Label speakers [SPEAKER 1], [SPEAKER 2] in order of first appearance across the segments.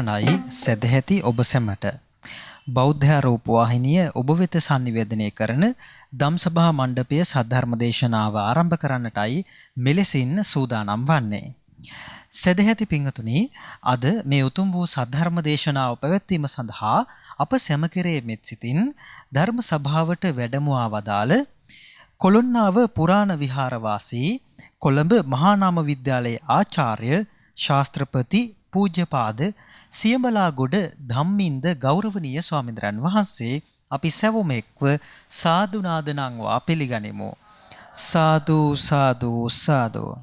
[SPEAKER 1] සරණයි සදැහැති ඔබ සැමට බෞද්ධ රූප වාහිනිය ඔබ වෙත sannivedanaya කරන ධම්සභා මණ්ඩපය සද්ධර්ම දේශනාව ආරම්භ කරන්නටයි මෙලෙසින් සූදානම් වන්නේ. සදැහැති පින්වතුනි, අද මේ උතුම් වූ සද්ධර්ම දේශනාව පැවැත්වීම සඳහා අප සැම කෙරේ මෙත් සිතින් ධර්ම සභාවට වැඩමවා වදාළ කොළොන්නාව පුරාණ විහාරවාසී කොළඹ මහා නාම විද්‍යාලයේ ආචාර්ය ශාස්ත්‍රපති පූජ්‍යපාද සියඹලාගොඩ ධම්මින්ද ගෞරවනීය ස්වාමීන්ද්‍රයන් වහන්සේ අපි සැවොම එක්ව සාදු නාද නංවා පිළිගනිමු. සාදු සාදු සාදු.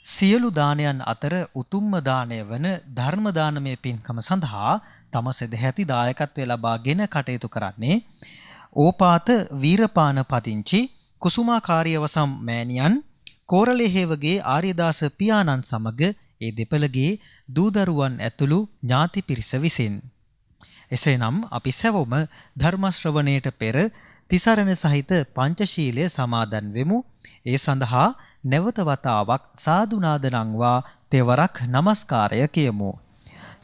[SPEAKER 1] සියලු දානයන් අතර උතුම්ම දාණය වන ධර්ම දානමය පින්කම සඳහා තම සදැහැති දායකත්වය ලබාගෙන කටයුතු කරන්නේ ඕපාත වීරපාන පදිංචි කුසුමාකාරියවසම් මෑණියන් කෝරළේහේවගේ ආර්යදාස පියාණන් සමග ඒ දෙපළගේ දූදරුවන් ඇතුළු ඥාති පිරිස විසින්. එසේනම් අපි සැවොම ධර්ම ශ්‍රවණයට පෙර තිසරණ සහිත පංචශීලය සමාදන් වෙමු. ඒ සඳහා නැවත වතාවක් සාදු නාද නංවා තෙවරක් නමස්කාරය කියමු.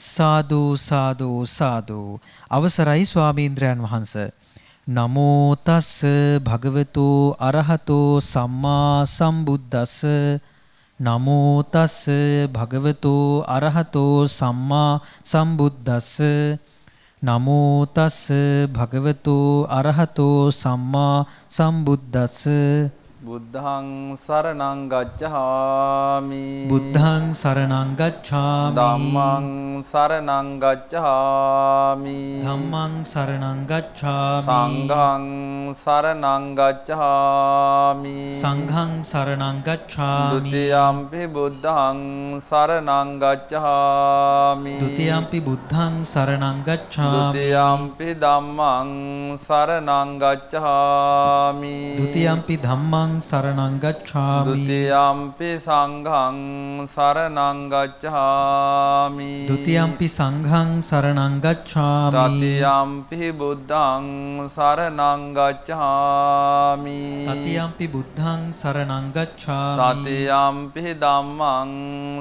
[SPEAKER 1] සාදු සාදු සාදු. අවසරයි ස්වාමීන්ද්‍රයන් වහන්සේ. නමෝ තස් භගවතු අරහතෝ සම්මා සම්බුද්දස්ස. නමෝ තස් භගවතු අරහතෝ සම්මා සම්බුද්දස්ස. නමෝ තස් භගවතු අරහතෝ සම්මා සම්බුද්දස්ස.
[SPEAKER 2] බුද්ධං සරණං ගච්ඡාමි.
[SPEAKER 1] බුද්ධං සරණං ගච්ඡාමි.
[SPEAKER 2] ධම්මං සරණං ගච්ඡාමි.
[SPEAKER 1] ධම්මං සරණං ගච්ඡාමි.
[SPEAKER 2] සංඝං සරණං ගච්ඡාමි.
[SPEAKER 1] සංඝං සරණං ගච්ඡාමි.
[SPEAKER 2] ဒ ුතියම්පි බුද්ධං සරණං ගච්ඡාමි.
[SPEAKER 1] ဒ ුතියම්පි බුද්ධං සරණං ගච්ඡාමි.
[SPEAKER 2] ဒ ුතියම්පි ධම්මං සරණං ගච්ඡාමි.
[SPEAKER 1] ဒ ුතියම්පි ධම්මං සරණං ගච්ඡාමි.
[SPEAKER 2] ဒ ුතියම්පි සංඝං සරණං ගච්ඡාමි.
[SPEAKER 1] ဒ ුතියම්පි සංඝං සරණං ගච්ඡාමි.
[SPEAKER 2] තතියම්පි බුද්ධං සරණං ගච්ඡාමි.
[SPEAKER 1] තතියම්පි බුද්ධං සරණං ගච්ඡාමි.
[SPEAKER 2] තතියම්පි ධම්මං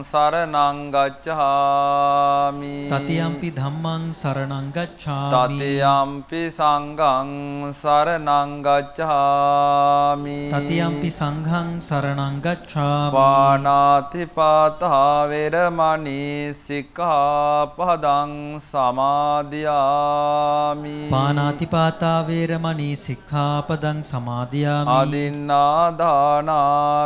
[SPEAKER 2] සරණං ගච්ඡාමි.
[SPEAKER 1] තතියම්පි ධම්මං සරණං ගච්ඡාමි.
[SPEAKER 2] තතියම්පි සංඝං සරණං ගච්ඡාමි.
[SPEAKER 1] තතියම්පි සංඝං සරණං ගච්ඡාමි.
[SPEAKER 2] පාණාති පාතා වේරමණී සික්ඛාපදං සමාදියාමි.
[SPEAKER 1] පාණාති පාතා වේරමණී සික්ඛාපදං සමාදියාමි.
[SPEAKER 2] අදින්නා දාන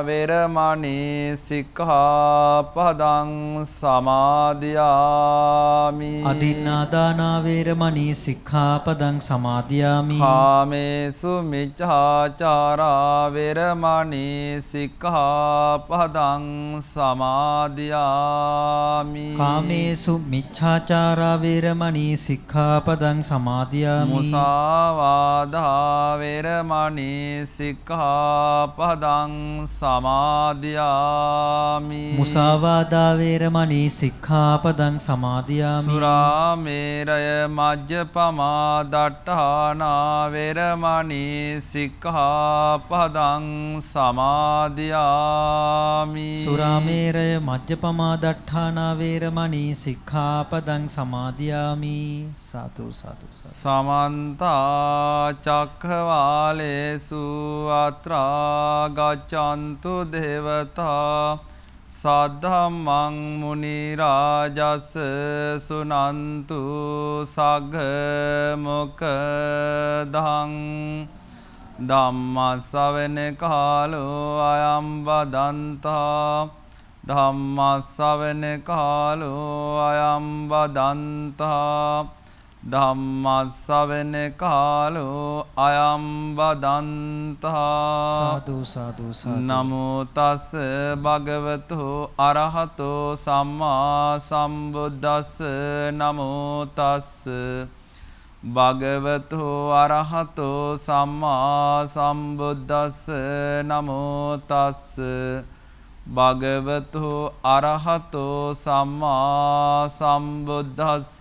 [SPEAKER 2] වේරමණී සික්ඛාපදං සමාදියාමි.
[SPEAKER 1] අදින්නා දාන වේරමණී සික්ඛාපදං සමාදියාමි.
[SPEAKER 2] කාමේසු මිච්ඡාචාරා වේරමණී සික්ඛාපදං සමාදියාමි.
[SPEAKER 1] කාමේසු මිච්ඡාචාරා වේරමණී සික්ඛාපදං සමාදියාමි.
[SPEAKER 2] මුසාවාදා වේරමණී සික්ඛාපදං සමාදියාමි.
[SPEAKER 1] මුසාවාදා වේරමණී සික්ඛාපදං සමාදියාමි.
[SPEAKER 2] සුරාමේරය මජ්ජපමා දට්ඨානා වේරමණී සික්ඛාපදං සමාදියාමි.
[SPEAKER 1] සුරාමේරය මජ්ජපමා දට්ඨානා වේරමණී සික්ඛාපදං සමාදියාමි. සාදු සාදු සාදු.
[SPEAKER 2] සමන්ත චක්ඛවාලේසු අත්‍රා ගච්ඡන්තු දේවතා සද්ධම්මං මුනි රාජස් සුනන්තු සග්ග මොක්ඛදං ධම්ම ශ්‍රවණ කාලෝ අයං වදන්තා. ධම්ම ශ්‍රවණ කාලෝ අයං වදන්තා. ධම්ම ශ්‍රවණ කාලෝ අයං වදන්තා.
[SPEAKER 1] සාදු සාදු සාදු.
[SPEAKER 2] නමෝ තස් භගවතු අරහතෝ සම්මා සම්බුද්දස්ස. නමෝ තස් භගවතු අරහතෝ සම්මා සම්බුද්දස්ස. නමෝ තස් භගවතු අරහතෝ සම්මා සම්බුද්දස්ස.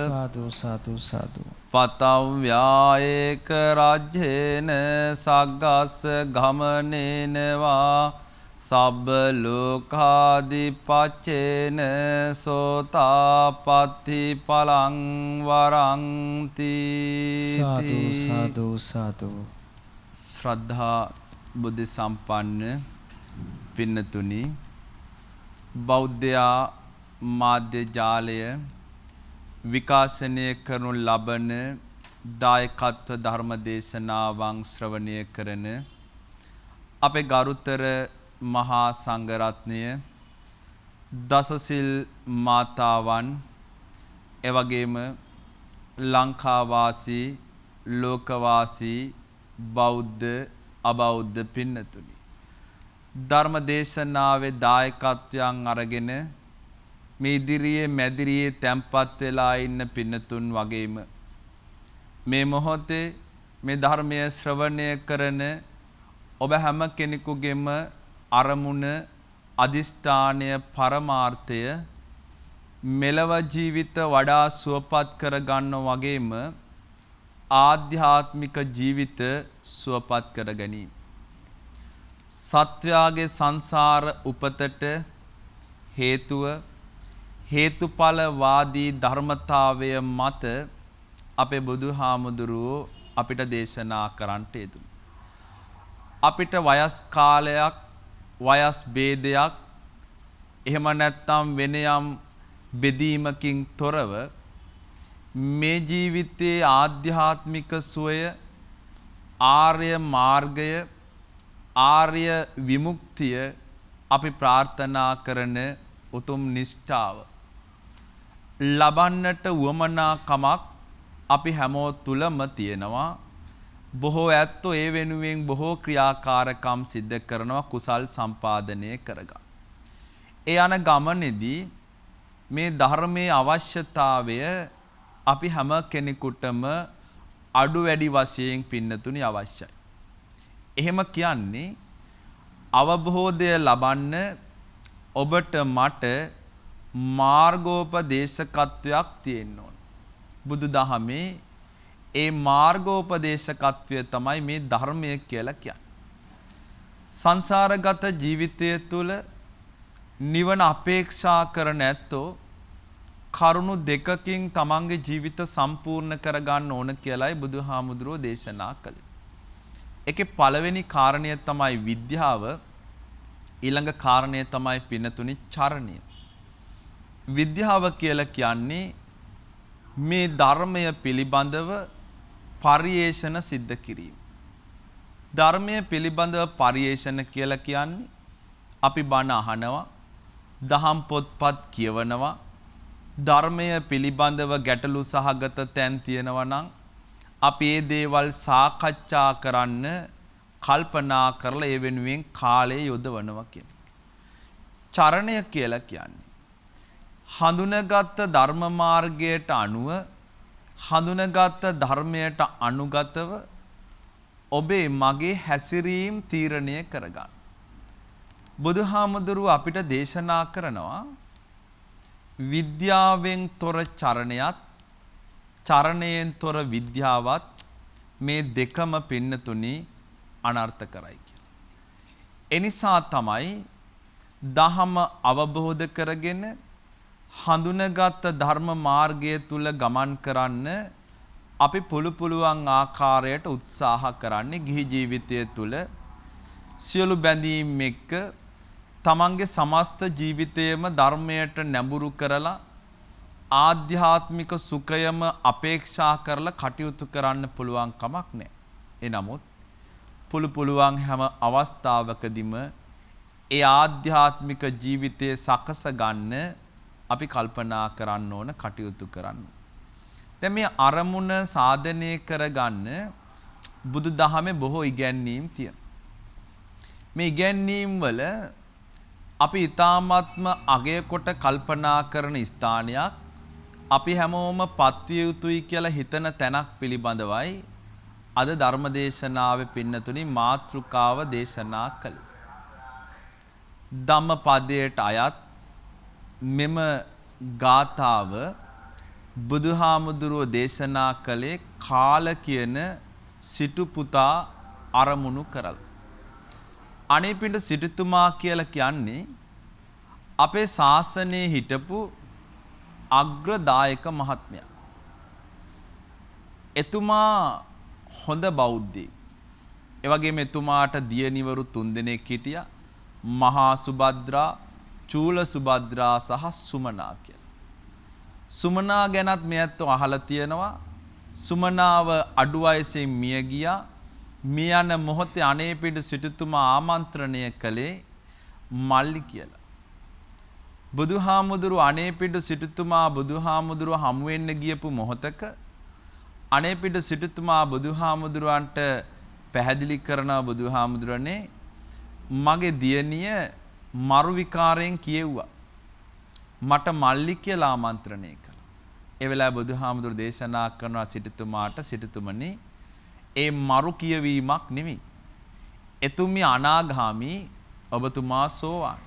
[SPEAKER 1] සාදු සාදු සාදු.
[SPEAKER 2] පතව්‍යායේක රජ්‍යේන සග්ගස්ස ගමනේන වා සබ්බ ලෝකාදිපච්චේන සෝතාපට්ටි පලං වරන්ති.
[SPEAKER 1] සාදු සාදු සාදු.
[SPEAKER 2] ශ්‍රද්ධා බුද්ධ සම්පන්න පින්නතුනි, බෞද්ධයා මාධ්‍ය ජාලය විකාශනය කරනු ලබන දායකත්ව ධර්ම දේශනාවන් ශ්‍රවණය කරන අපේ ගරුතර මහා සංඝරත්නය, දසසිල් මාතාවන්, එවැගේම ලංකාවාසී ලෝකවාසී බෞද්ධ අබෞද්ධ පින්නතුනි, ධර්ම දේශනාවේ දායකත්වයන් අරගෙන මේ ඉදිරියේ මැදිරියේ තැන්පත් වෙලා ඉන්න පින්නතුන් වගේම මේ මොහොතේ මේ ධර්මය ශ්‍රවණය කරන ඔබ හැම කෙනෙකුගේම අරමුණ, අදිෂ්ඨානය, පරමාර්ථය මෙලව ජීවිත වඩා සුවපත් කර ගන්න වගේම ආධ්‍යාත්මික ජීවිත සුවපත් කර ගැනීම. සත්වයාගේ සංසාර උපතට හේතුව හේතුඵලවාදී ධර්මතාවය මත අපේ බුදුහාමුදුරුවෝ අපිට දේශනා කරන්නට යෙදුණා. අපිට වයස් කාලයක්, වයස් ભેදයක්, එහෙම නැත්නම් වෙන යම් බෙදීමකින් තොරව මේ ජීවිතයේ ආධ්‍යාත්මික සුවය, ආර්ය මාර්ගය, ආර්ය විමුක්තිය අපි ප්‍රාර්ථනා කරන උතුම් නිෂ්ඨාව ලබන්නට වමනා කමක් අපි හැමෝ තුලම තියෙනවා. බොහෝ ඇත්තෝ ඒ වෙනුවෙන් බොහෝ ක්‍රියාකාරකම් සිද්ධ කරනවා කුසල් සම්පාදනය කරගන්න. ඒ යන ගමනේදී මේ ධර්මයේ අවශ්‍යතාවය අපි හැම කෙනෙකුටම අඩු වැඩි වශයෙන් පින්නතුනි අවශ්‍යයි. එහෙම කියන්නේ අවබෝධය ලබන්න ඔබට මට මාර්ගෝපදේශකත්වයක් තියෙන්න ඕන. බුදුදහමේ ඒ මාර්ගෝපදේශකත්වය තමයි මේ ධර්මය කියලා කියන්නේ. සංසාරගත ජීවිතය තුළ නිවන අපේක්ෂා කරන ඇත්තෝ කරුණු දෙකකින් තමන්ගේ ජීවිත සම්පූර්ණ කරගන්න ඕන කියලායි බුදුහාමුදුරුවෝ දේශනා කළේ. ඒකේ පළවෙනි කාරණය තමයි විද්‍යාව, ඊළඟ කාරණය තමයි පින්නතුනි චරණය. විද්‍යාව කියලා කියන්නේ මේ ධර්මය පිළිබඳව පරිේෂණ සිද්ධ කිරීම. ධර්මය පිළිබඳව පරිේෂණ කියලා කියන්නේ අපි බණ අහනවා, දහම් පොත්පත් කියවනවා, ධර්මය පිළිබඳව ගැටලු සහගත තැන් තියෙනවා නම් අපි මේ දේවල් සාකච්ඡා කරන්න කල්පනා කරලා ඒ වෙනුවෙන් කාලය යොදවනවා කියන එක. චරණය කියලා කියන්නේ හඳුනගත් ධර්ම මාර්ගයට අනුව, හඳුනගත් ධර්මයට අනුගතව ඔබේ මගේ හැසිරීම් තීරණය කරගන්න. බුදුහාමුදුරුවෝ අපිට දේශනා කරනවා විද්‍යාවෙන් තොර චරණයත්, චරණයෙන් තොර විද්‍යාවත් මේ දෙකම පින්නතුනි අනර්ථකරයි කියලා. එනිසා තමයි දහම අවබෝධ කරගෙන හඳුනගත් ධර්ම මාර්ගය තුල ගමන් කරන්න අපි පුළුවන් ආකාරයට උත්සාහ කරන්නේ. ගිහි ජීවිතය තුල සියලු බැඳීම් එක්ක තමන්ගේ සමස්ත ජීවිතයම ධර්මයට නැඹුරු කරලා ආධ්‍යාත්මික සුඛයම අපේක්ෂා කරලා කටයුතු කරන්න පුළුවන් කමක් නැහැ. එනමුත් පුළුවන් හැම අවස්ථාවකදීම ඒ ආධ්‍යාත්මික ජීවිතයේ සකස ගන්න අපි කල්පනා කරන්න ඕන, කටයුතු කරන්න. දැන් මේ අරමුණ සාධනය කරගන්න බුදුදහමේ බොහෝ ඉගැන්වීම් තියෙනවා. මේ ඉගැන්වීම් වල අපි ඊ타ත්ම අගය කොට කල්පනා කරන ස්ථානයක්, අපි හැමෝම පත්විය යුතුයි කියලා හිතන තැනක් පිළිබඳවයි අද ධර්මදේශනාවේ පින්නතුනි මාතෘකාව දේශනා කළේ. ධම්මපදයට අයත් මෙම ගාථාව බුදුහාමුදුරුවෝ දේශනා කළේ කාල කියන සිටු පුතා අරමුණු කරලා. අනේපිඬු සිටුතුමා කියලා කියන්නේ අපේ ශාසනයේ හිටපු අග්‍රදායක මහත්මයා. එතුමා හොඳ බෞද්ධයෙක්. ඒ වගේම එතුමාට දියණිවරු 3 දෙනෙක් හිටියා. මහා සුභද්‍රා, චූල සුභද්‍රා සහ සුමනා කියලා. සුමනා ගැනත් මෙයත් අහලා තියෙනවා. සුමනාව අඩු වයසේ මිය ගියා. මිය යන මොහොතේ අනේපිඬු සිටුතුමා ආමන්ත්‍රණය කළේ මල්ලි කියලා. බුදුහාමුදුරු අනේපිඬු සිටුතුමා බුදුහාමුදුරුව හමු වෙන්න ගියපු මොහොතක අනේපිඬු සිටුතුමා බුදුහාමුදුරුවන්ට පැහැදිලි කරන බුදුහාමුදුරනේ මගේ දියණිය මරු විකාරයෙන් කියෙව්වා. මට මල්ලි කියලා ආමන්ත්‍රණය කළා. ඒ වෙලාවේ බුදුහාමුදුරු දේශනා කරනවා සිටුතුමාට සිටුතුමනි ඒ මරු කියවීමක් නෙමෙයි. එතුමිය අනාගාමී ඔබතුමා සෝවාන්.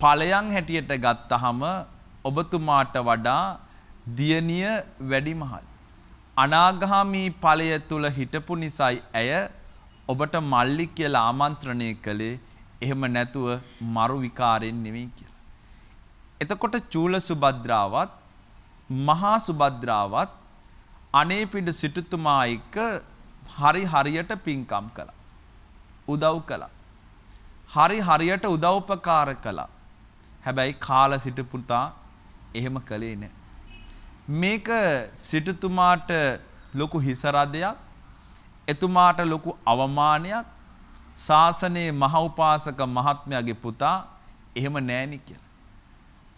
[SPEAKER 2] ඵලයන් හැටියට ගත්තහම ඔබතුමාට වඩා දියණිය වැඩිමහල්. අනාගාමී ඵලය තුල හිටපු නිසායි ඇය ඔබට මල්ලි කියලා ආමන්ත්‍රණය කළේ. එහෙම නැතුව මරු විකාරයෙන් නෙවෙයි කියලා. එතකොට චූල සුභද්‍රාවත් මහා සුභද්‍රාවත් අනේපිඬු සිටුතුමා එක්ක හරියට පින්කම් කළා. උදව් කළා. හරියට උදව්පකාර කළා. හැබැයි කාල සිටු පුතා එහෙම කළේ නැහැ. මේක සිටුතුමාට ලොකු හිසරදයක්, එතුමාට ලොකු අවමානයක්. ශාසනයේ මහ උපාසක මහත්මයාගේ පුතා එහෙම නැණි කියලා.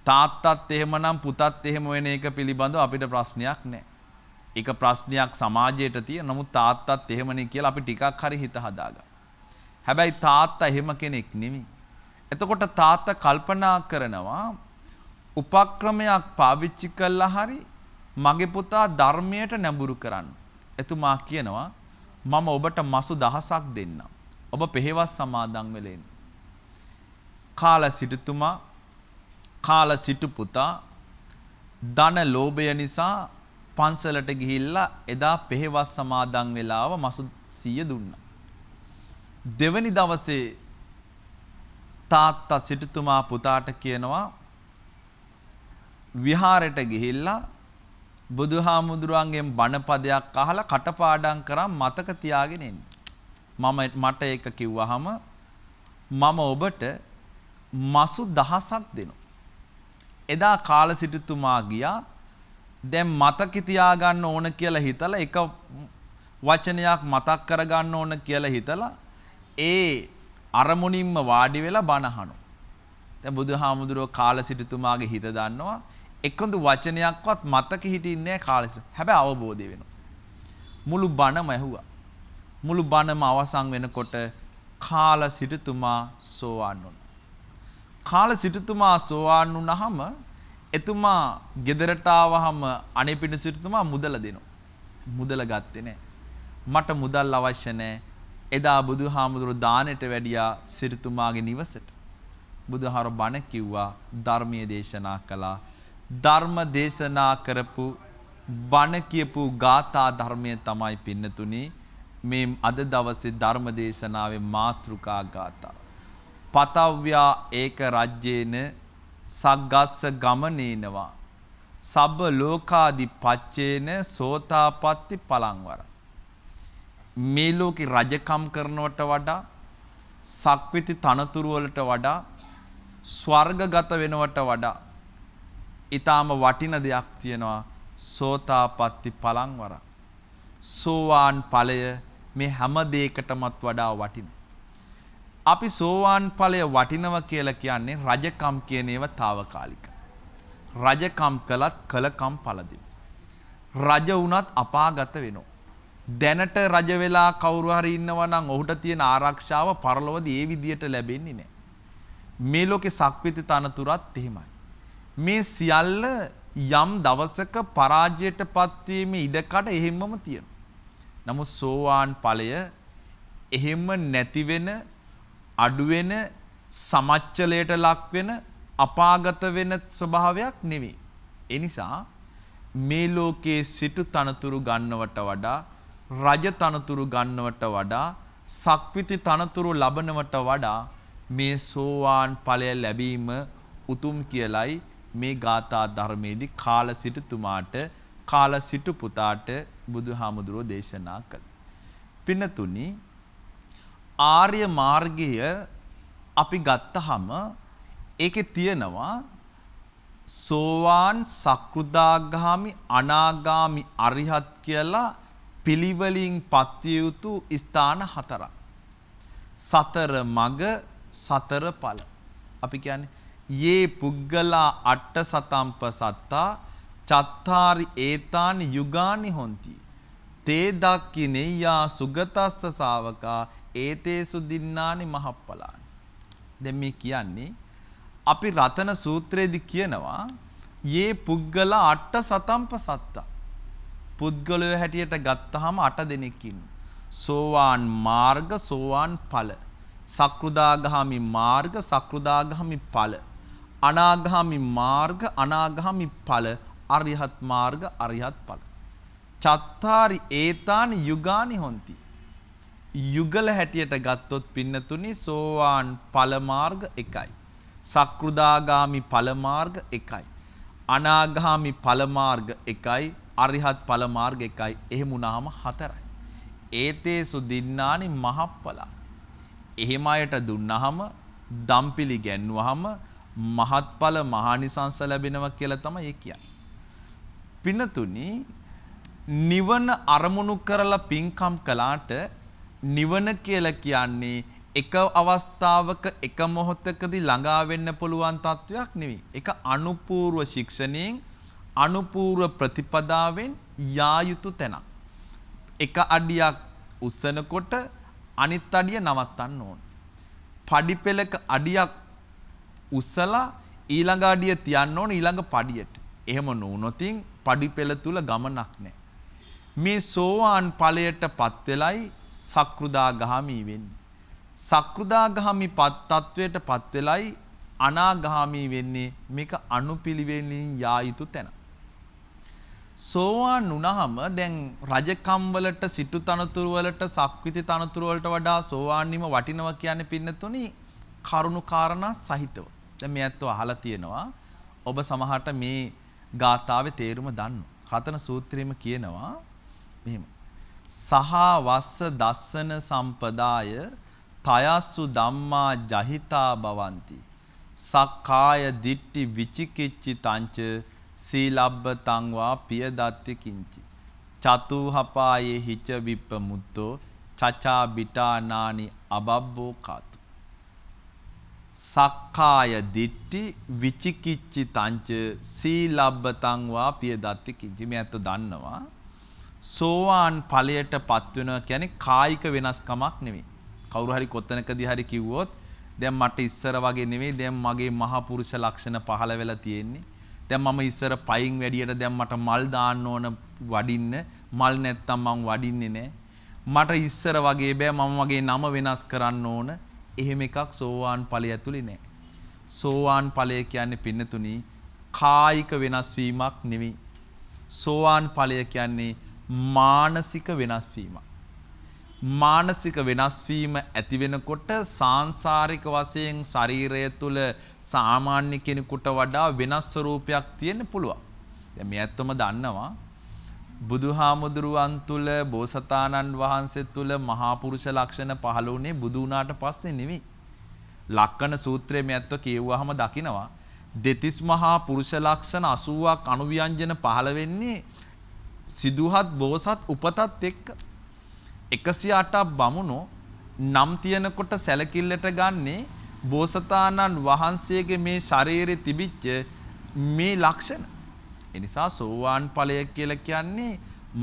[SPEAKER 2] තාත්තත් එහෙමනම් පුතත් එහෙම වෙන එක පිළිබඳව අපිට ප්‍රශ්නයක් නැහැ. ඒක ප්‍රශ්නයක් සමාජයට තියෙන. නමුත් තාත්තත් එහෙමනේ කියලා අපි ටිකක් හරි හිත හදාගන්න. හැබැයි තාත්තා එහෙම කෙනෙක් නෙමෙයි. එතකොට තාත්තා කල්පනා කරනවා උපක්‍රමයක් පාවිච්චි කළා හරි මගේ පුතා ධර්මයට නැඹුරු කරන්න. එතුමා කියනවා මම ඔබට මසු 1000ක් දෙන්නම්. ඔබ පෙහෙවස් සමාදන් වෙලා ඉන්න. කාල සිටු පුතා ධන ලෝභය නිසා පන්සලට ගිහිල්ලා එදා පෙහෙවස් සමාදන් වෙලාව මසු 100 දුන්නා. දෙවනි දවසේ තාත්තා සිටුතුමා පුතාට කියනවා විහාරයට ගිහිල්ලා බුදුහාමුදුරුවන්ගෙන් බණපදයක් අහලා කටපාඩම් කරන් මතක තියාගෙන එන්න. මට ඒක කිව්වහම මම ඔබට මසු 1000ක් දෙනවා. එදා කාල සිටුතුමා ගියා. දැන් මතක තියාගන්න ඕන කියලා හිතලා එක වචනයක් මතක් කරගන්න ඕන කියලා හිතලා ඒ අරමුණින්ම වාඩි වෙලා බණ අහනවා. දැන් බුදුහාමුදුරුවෝ කාල සිටුතුමාගේ හිත දන්නවා. එකඳු වචනයක්වත් මතක හිටින්නේ නැහැ කාල සිටු. හැබැයි අවබෝධය වෙනවා. මුළු බණම ඇහුවා. මුළු බණම අවසන් වෙනකොට කාල සිටුතුමා සෝවාන් වුණා. කාල සිටුතුමා සෝවාන් වුණාම එතුමා ගෙදරට ආවහම අනේපිඬු සිටුතුමා මුදල දෙනවා. මුදල ගත්තේ නැහැ. මට මුදල් අවශ්‍ය නැහැ. එදා බුදුහාමුදුරුවෝ දානෙට වැඩියා සිටුතුමාගේ නිවසට. බුදුහාර බණ කිව්වා, ධර්මයේ දේශනා කළා. ධර්ම දේශනා කරපු බණ කියපු ගාථා ධර්මයේ තමයි පින්නතුනි මේ අද දවසේ ධර්ම දේශනාවේ මාතෘකා ගාථා. පතව්‍යා ඒක රජ්‍යේන සග්ගස්ස ගමනේනවා සබ්බ ලෝකාදි පච්චේන සෝතාපට්ටි පලංවර. මේ ලෝකේ රජකම් කරනවට වඩා සක්විති තනතුරු වලට වඩා ස්වර්ගගත වෙනවට වඩා ඊටාම වටින දෙයක් තියෙනවා සෝතාපට්ටි පලංවර. සෝවාන් ඵලය මේ හැම දෙයකටමත් වඩා වටින. අපි සෝවාන් ඵලය වටිනවා කියලා කියන්නේ රජකම් කියන ඒවා తాවකාලික. රජකම් කළත් කලකම් පළදින. රජ වුණත් අපාගත වෙනවා. දැනට රජ වෙලා කවුරු හරි ඉන්නවා නම් ඔහුට තියෙන ආරක්ෂාව පරලොවදී ඒ විදියට ලැබෙන්නේ නැහැ. මේ ලෝකේ සක්විති තනතුරත් එහෙමයි. මේ සියල්ල යම් දවසක පරාජයටපත් වීමේ ඉඩකඩ එහෙම්මම තියෙනවා. නමුත් සෝවාන් ඵලය එහෙම නැති වෙන, අඩු වෙන, සමච්චලයට ලක් වෙන, අපාගත වෙන ස්වභාවයක් නෙවෙයි. ඒ නිසා මේ ලෝකයේ සිටු තනතුරු ගන්නවට වඩා, රජ තනතුරු ගන්නවට වඩා සක්විති තනතුරු ලබනවට වඩා මේ සෝවාන් ඵලය ලැබීම උතුම් කියලයි මේ ගාථා ධර්මයේදී කාලසිටුතුමාට කාලසිටු පුතාට බුදුහාමුදුරුවෝ දේශනා කළේ. පින්නතුනි ආර්ය මාර්ගය අපි ගත්තහම ඒකේ තියෙනවා සෝවාන් සක්‍රුදාගාමි අනාගාමි අරිහත් කියලා පිළිවෙලින් පත්විය යුතු ස්ථාන 4ක්. සතර මග සතර ඵල. අපි කියන්නේ යේ පුග්ගලා අට්ඨ සතම්ප සත්තා චත්තාරි ඒතානි යුගානි හොಂತಿ. තේ දක්ඛිනෙය්‍යා සුගතස්ස ශාවකා ඒතේසු දින්නානි මහප්පලානි. දැන් මේ කියන්නේ අපි රතන සූත්‍රයේදී කියනවා යේ පුග්ගලා අට්ඨ සතම්ප සත්තා. පුද්ගලයෝ හැටියට ගත්තාම 8 දෙනෙක් ඉන්නවා. සෝවාන් මාර්ග සෝවාන් ඵල. සක්‍රුදාගාමි මාර්ග සක්‍රුදාගාමි ඵල. අනාගාමි මාර්ග අනාගාමි ඵල. අරිහත් මාර්ග අරිහත් ඵල. චත්තාරි ඒතානි යුගානි හොಂತಿ. යුගල හැටියට ගත්තොත් පින්නතුනි සෝවාන් ඵල මාර්ග 1යි. සක්‍රුදාගාමි ඵල මාර්ග 1යි. අනාගාමි ඵල මාර්ග 1යි. අරිහත් ඵල මාර්ග 1යි. එහෙම වුණාම 4යි. ඒතේසු දින්නානි මහප්පලා. එහෙම අයට දුන්නාම දම්පිලි ගැන්නුවාම මහත්ඵල මහානිසංස ලැබෙනවා කියලා තමයි ඒ කියන්නේ. පින්නතුනි නිවන අරමුණු කරලා පින්කම් කළාට නිවන කියලා කියන්නේ එක අවස්ථාවක එක මොහොතකදී ළඟා වෙන්න පුළුවන් තත්වයක් නෙවෙයි. ඒක අනුපූර්ව ශික්ෂණයෙන් අනුපූර්ව ප්‍රතිපදාවෙන් යා යුතු තැනක්. එක අඩියක් උස්සනකොට අනිත් අඩිය නවත්තන්න ඕන. පඩි පෙළක අඩියක් උස්සලා ඊළඟ අඩිය තියන්න ඕන ඊළඟ පඩියට. එහෙම නොවුනොතින් පඩි පෙළ තුල ගමනක් නැහැ. මේ සෝවාන් ඵලයටපත් වෙලයි සක්‍රුදාගාමි වෙන්නේ. සක්‍රුදාගාමි තත්වයටපත් වෙලයි අනාගාමි වෙන්නේ. මේක අනුපිළිවෙලින් යා යුතු තැන. සෝවාන් වුණාම දැන් රජකම් වලට සිටු තනතුරු වලට සක්විති තනතුරු වලට වඩා සෝවාන් වීම වටිනවා කියන්නේ පින්නතුනි කරුණු කාරණා සහිතව. දැන් මේ අත්ව අහලා තියෙනවා. ඔබ සමහරට මේ ගාථාවේ තේරුම දන්නවා. රතන සූත්‍රයේම කියනවා මෙහෙම. සහ වස්ස දස්සන සම්පදාය තයස්සු ධම්මා ජහිතා භවಂತಿ. සක්කාය දිට්ඨි විචිකිච්ඡි තංච සීලබ්බතං වා පියදත්ති කිංචි. චතුහපායේ හිච විප්පමුත්තෝ චචා බිටානානි අබබ්බෝ කාතු. සක්කාය දිට්ඨි විචිකිච්ඡි තංච සීලබ්බතං වා පියදත්ති කිංචි. මේ අත දන්නවා සෝවාන් ඵලයටපත් වෙනවා කියන්නේ කායික වෙනස්කමක් නෙවෙයි. කවුරු හරි කොතනකදී හරි කිව්වොත් දැන් මට ඉස්සර වගේ නෙවෙයි දැන් මගේ මහා පුරුෂ ලක්ෂණ පහළ වෙලා තියෙන්නේ. දැන් මම ඉස්සර පයින් වැඩියට දැන් මට මල් දාන්න ඕන වඩින්න. මල් නැත්තම් මම වඩින්නේ නැහැ. මට ඉස්සර වගේ බෑ මම වගේ නම වෙනස් කරන්න ඕන. එහෙම එකක් සෝවාන් ඵලය ඇතුලේ නැහැ. සෝවාන් ඵලය කියන්නේ පින්නතුනි කායික වෙනස් වීමක් නෙවෙයි. සෝවාන් ඵලය කියන්නේ මානසික වෙනස් වීමක්. මානසික වෙනස් වීම ඇති වෙනකොට සාංශාරික වශයෙන් ශරීරය තුල සාමාන්‍ය කෙනෙකුට වඩා වෙනස් ස්වරූපයක් තියෙන්න පුළුවන්. දැන් මේ ඇත්තම දන්නවා බුදුහාමුදුරුවන් තුල බෝසතාණන් වහන්සේ තුල මහා පුරුෂ ලක්ෂණ පහළ වුණේ බුදු වුණාට පස්සේ නෙවෙයි. ලක්කන සූත්‍රයේ මේ ඇත්ත කියවුවාම දකිනවා දෙතිස් මහා පුරුෂ ලක්ෂණ 80ක් අනුව්‍යංජන පහළ වෙන්නේ සිදුහත් බෝසත් උපතත් එක්ක. 108ක් බමුණෝ නම් තියනකොට සැලකිල්ලට ගන්නේ බෝසතාණන් වහන්සේගේ මේ ශරීරයේ තිබිච්ච මේ ලක්ෂණ. ඒ නිසා සෝවාන් ඵලය කියලා කියන්නේ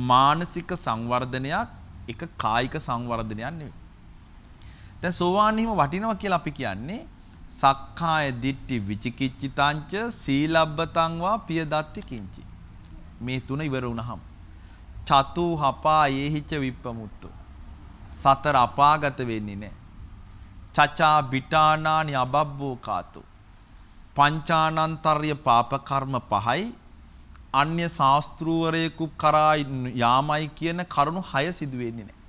[SPEAKER 2] මානසික සංවර්ධනයක්, එක කායික සංවර්ධනයක් නෙවෙයි. දැන් සෝවාන් වීම වටිනවා කියලා අපි කියන්නේ සක්කාය දිට්ඨි විචිකිච්ඡිතාංච සීලබ්බතං වා පියදත්ති කිංචි. මේ තුන ඉවර වුණාම චතු හපායේ හිච විප්පමුත්තෝ සතර අපාගත වෙන්නේ නැහැ. චචා බිටානානි අබබ්බෝ කාතු. පංචානන්තරය පාප කර්ම 5යි අන්‍ය ශාස්ත්‍රූවරයෙකු කරා යාමයි කියන කරුණු 6 සිදු වෙන්නේ නැහැ.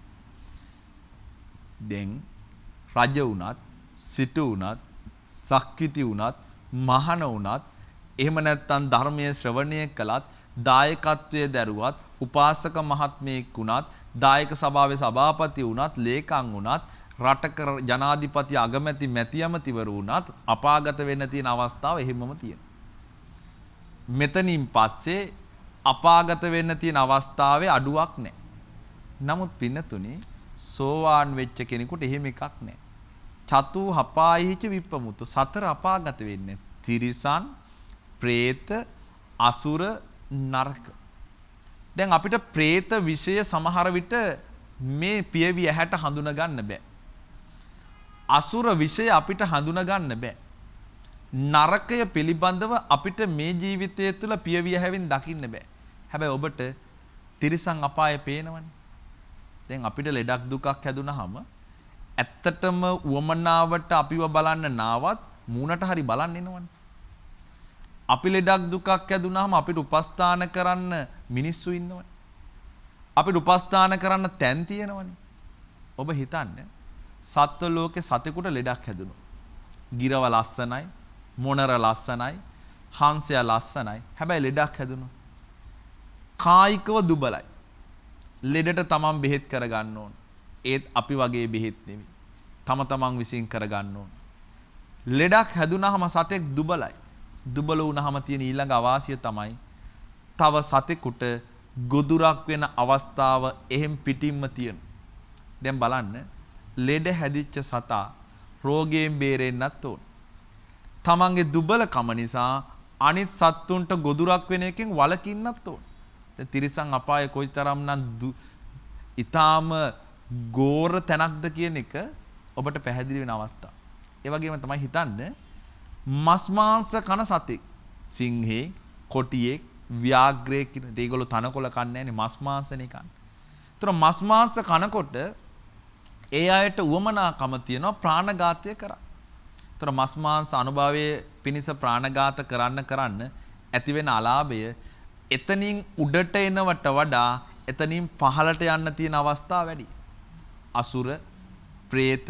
[SPEAKER 2] දැන් රජ වුණත්, සිටු වුණත්, සක්විති වුණත්, මහණ වුණත්, එහෙම නැත්නම් ධර්මයේ ශ්‍රවණය කළත්, දායකත්වයේ දරුවත්, උපාසක මහත්මයෙක් වුණත්, දායක සභාවේ සභාපති වුණත්, ලේකම් වුණත්, රටක ජනාධිපති අගමැති මැති ඇමතිවරු වුණත් අපාගත වෙන්න තියෙන අවස්ථාව එහෙමම තියෙනවා. මෙතනින් පස්සේ අපාගත වෙන්න තියෙන අවස්ථාවේ අඩුවක් නැහැ. නමුත් පින්නතුනි සෝවාන් වෙච්ච කෙනෙකුට එහෙම එකක් නැහැ. චතු හපායිච විප්පමුතු සතර අපාගත වෙන්නේ. තිරිසන්, പ്രേත, අසුර, නරක. දැන් අපිට പ്രേත විෂය සමහර විට මේ පියවි ඇහැට හඳුනා ගන්න බෑ. අසුර විෂය අපිට හඳුනා ගන්න බෑ. නරකය පිළිබඳව අපිට මේ ජීවිතය තුළ පියවි ඇහැවෙන් දකින්න බෑ. හැබැයි ඔබට තිරිසන් අපාය පේනවනේ. දැන් අපිට ලෙඩක් දුකක් හැදුනහම ඇත්තටම උවමනාවට අපිව බලන්න නාවත් මූණට හරි බලන්න එනවනේ. අපි ලෙඩක් දුකක් හැදුනහම අපිට උපස්ථාන කරන්න මිනිස්සු ඉන්නවනේ. අපිට උපස්ථාන කරන්න තැන් තියෙනවනේ. ඔබ හිතන්න සත්ව ලෝකේ සතෙකුට ලෙඩක් හැදුණා. ගිරව ලස්සනයි, මොනර ලස්සනයි, හංසයා ලස්සනයි. හැබැයි ලෙඩක් හැදුණා. කායිකව දුබලයි. ලෙඩට තමන් බෙහෙත් කරගන්න ඕන. ඒත් අපි වගේ බෙහෙත් නෙමෙයි. තම තමන් විසින් කරගන්න ඕන. ලෙඩක් හැදුනහම සතෙක් දුබලයි. දුබල වුණාම තියෙන ඊළඟ අවාසිය තමයි තව සතෙකුට ගොදුරක් වෙන අවස්ථාව එහෙම් පිටින්ම තියෙන. දැන් බලන්න ලෙඩ හැදිච්ච සතා රෝගයෙන් බේරෙන්නත් ඕන. තමන්ගේ දුබලකම නිසා අනිත් සත්තුන්ට ගොදුරක් වෙන එකෙන් වළකින්නත් ඕන. දැන් තිරිසන් අපාය කොයිතරම්නම් ඊටාම ගෝර තැනක්ද කියන එක ඔබට පැහැදිලි වෙන අවස්ථාව. ඒ වගේම තමයි හිතන්න මස් මාංශ කන සතෙක් සිංහේ, කොටියෙක්, ව්‍යාග්‍රයෙක් කියන දේගොල්ලෝ තනකොළ කන්නේ නැනේ මස් මාංශනේ කන්නේ. ඒතර මස් මාංශ කනකොට ඒ අයට උවමනාකම තියෙනවා ප්‍රාණඝාතය කරා. ඒතර මස් මාංශ අනුභවයේ පිනිස ප්‍රාණඝාත කරන්න ඇති වෙන අලාභය එතනින් උඩට එනවට වඩා එතනින් පහළට යන්න තියෙන අවස්ථා වැඩි. අසුර, പ്രേත,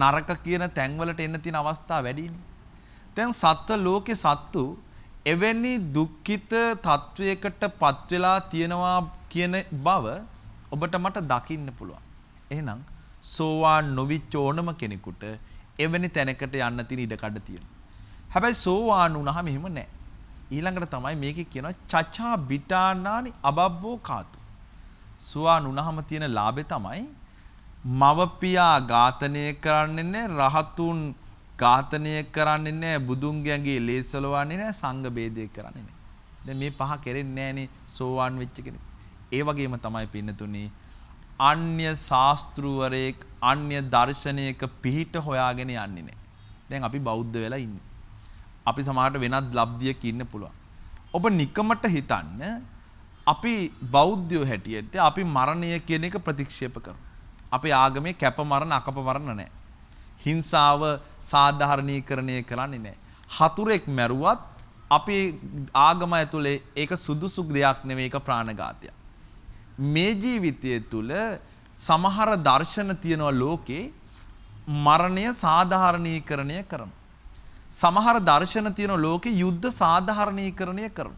[SPEAKER 2] නරක කියන තැන්වලට එන්න තියෙන අවස්ථා වැඩිනේ. දැන් සත්ත්ව ලෝකේ සත්තු එවැනි දුක්ඛිත තත්වයකට පත් වෙලා තියෙනවා කියන බව ඔබට මට දකින්න පුළුවන්. එහෙනම් සෝවාන් නොවිච්ච ඕනම කෙනෙකුට එවැනි තැනකට යන්න තියෙන ඉඩකඩ තියෙනවා. හැබැයි සෝවාන් වුණාම එහෙම නැහැ. ඊළඟට තමයි මේකේ කියනවා චචා බිටානානි අබබ්බෝ කාතු. සෝවාන් වුණාම තියෙන ලාභය තමයි මවපියා ඝාතනය කරන්නේ නැහැ, රහතුන් ඝාතනය කරන්නේ නැහැ, බුදුන්ගේ ලේසලවන්නේ නැහැ, සංඝ බේදය කරන්නේ නැහැ. දැන් මේ පහ කෙරෙන්නේ නැහනේ සෝවාන් වෙච්ච කෙනෙක්. ඒ වගේම තමයි පින්නතුනේ අන්‍ය ශාස්ත්‍රවරයෙක් අන්‍ය දර්ශනයක පිහිට හොයාගෙන යන්නේ නැහැ. දැන් අපි බෞද්ධ වෙලා ඉන්නේ. අපි සමහරට වෙනත් ලබ්ධියක ඉන්න පුළුවන්. ඔබ නිකමට හිතන්න අපි බෞද්ධයෝ හැටියට අපි මරණය කියන එක ප්‍රතික්ෂේප කරනවා. අපේ ආගමේ කැප මරණ අකප මරණ නැහැ. හිංසාව සාධාරණීකරණය කරන්නේ නැහැ. හතුරෙක් මැරුවත් අපේ ආගම ඇතුලේ ඒක සුදුසු දෙයක් නෙවෙයි, ඒක ප්‍රාණඝාතයක්. මේ ජීවිතය තුළ සමහර දර්ශන තියෙනවා ලෝකේ මරණය සාධාරණීකරණය කරන. සමහර දර්ශන තියෙනවා ලෝකේ යුද්ධ සාධාරණීකරණය කරන.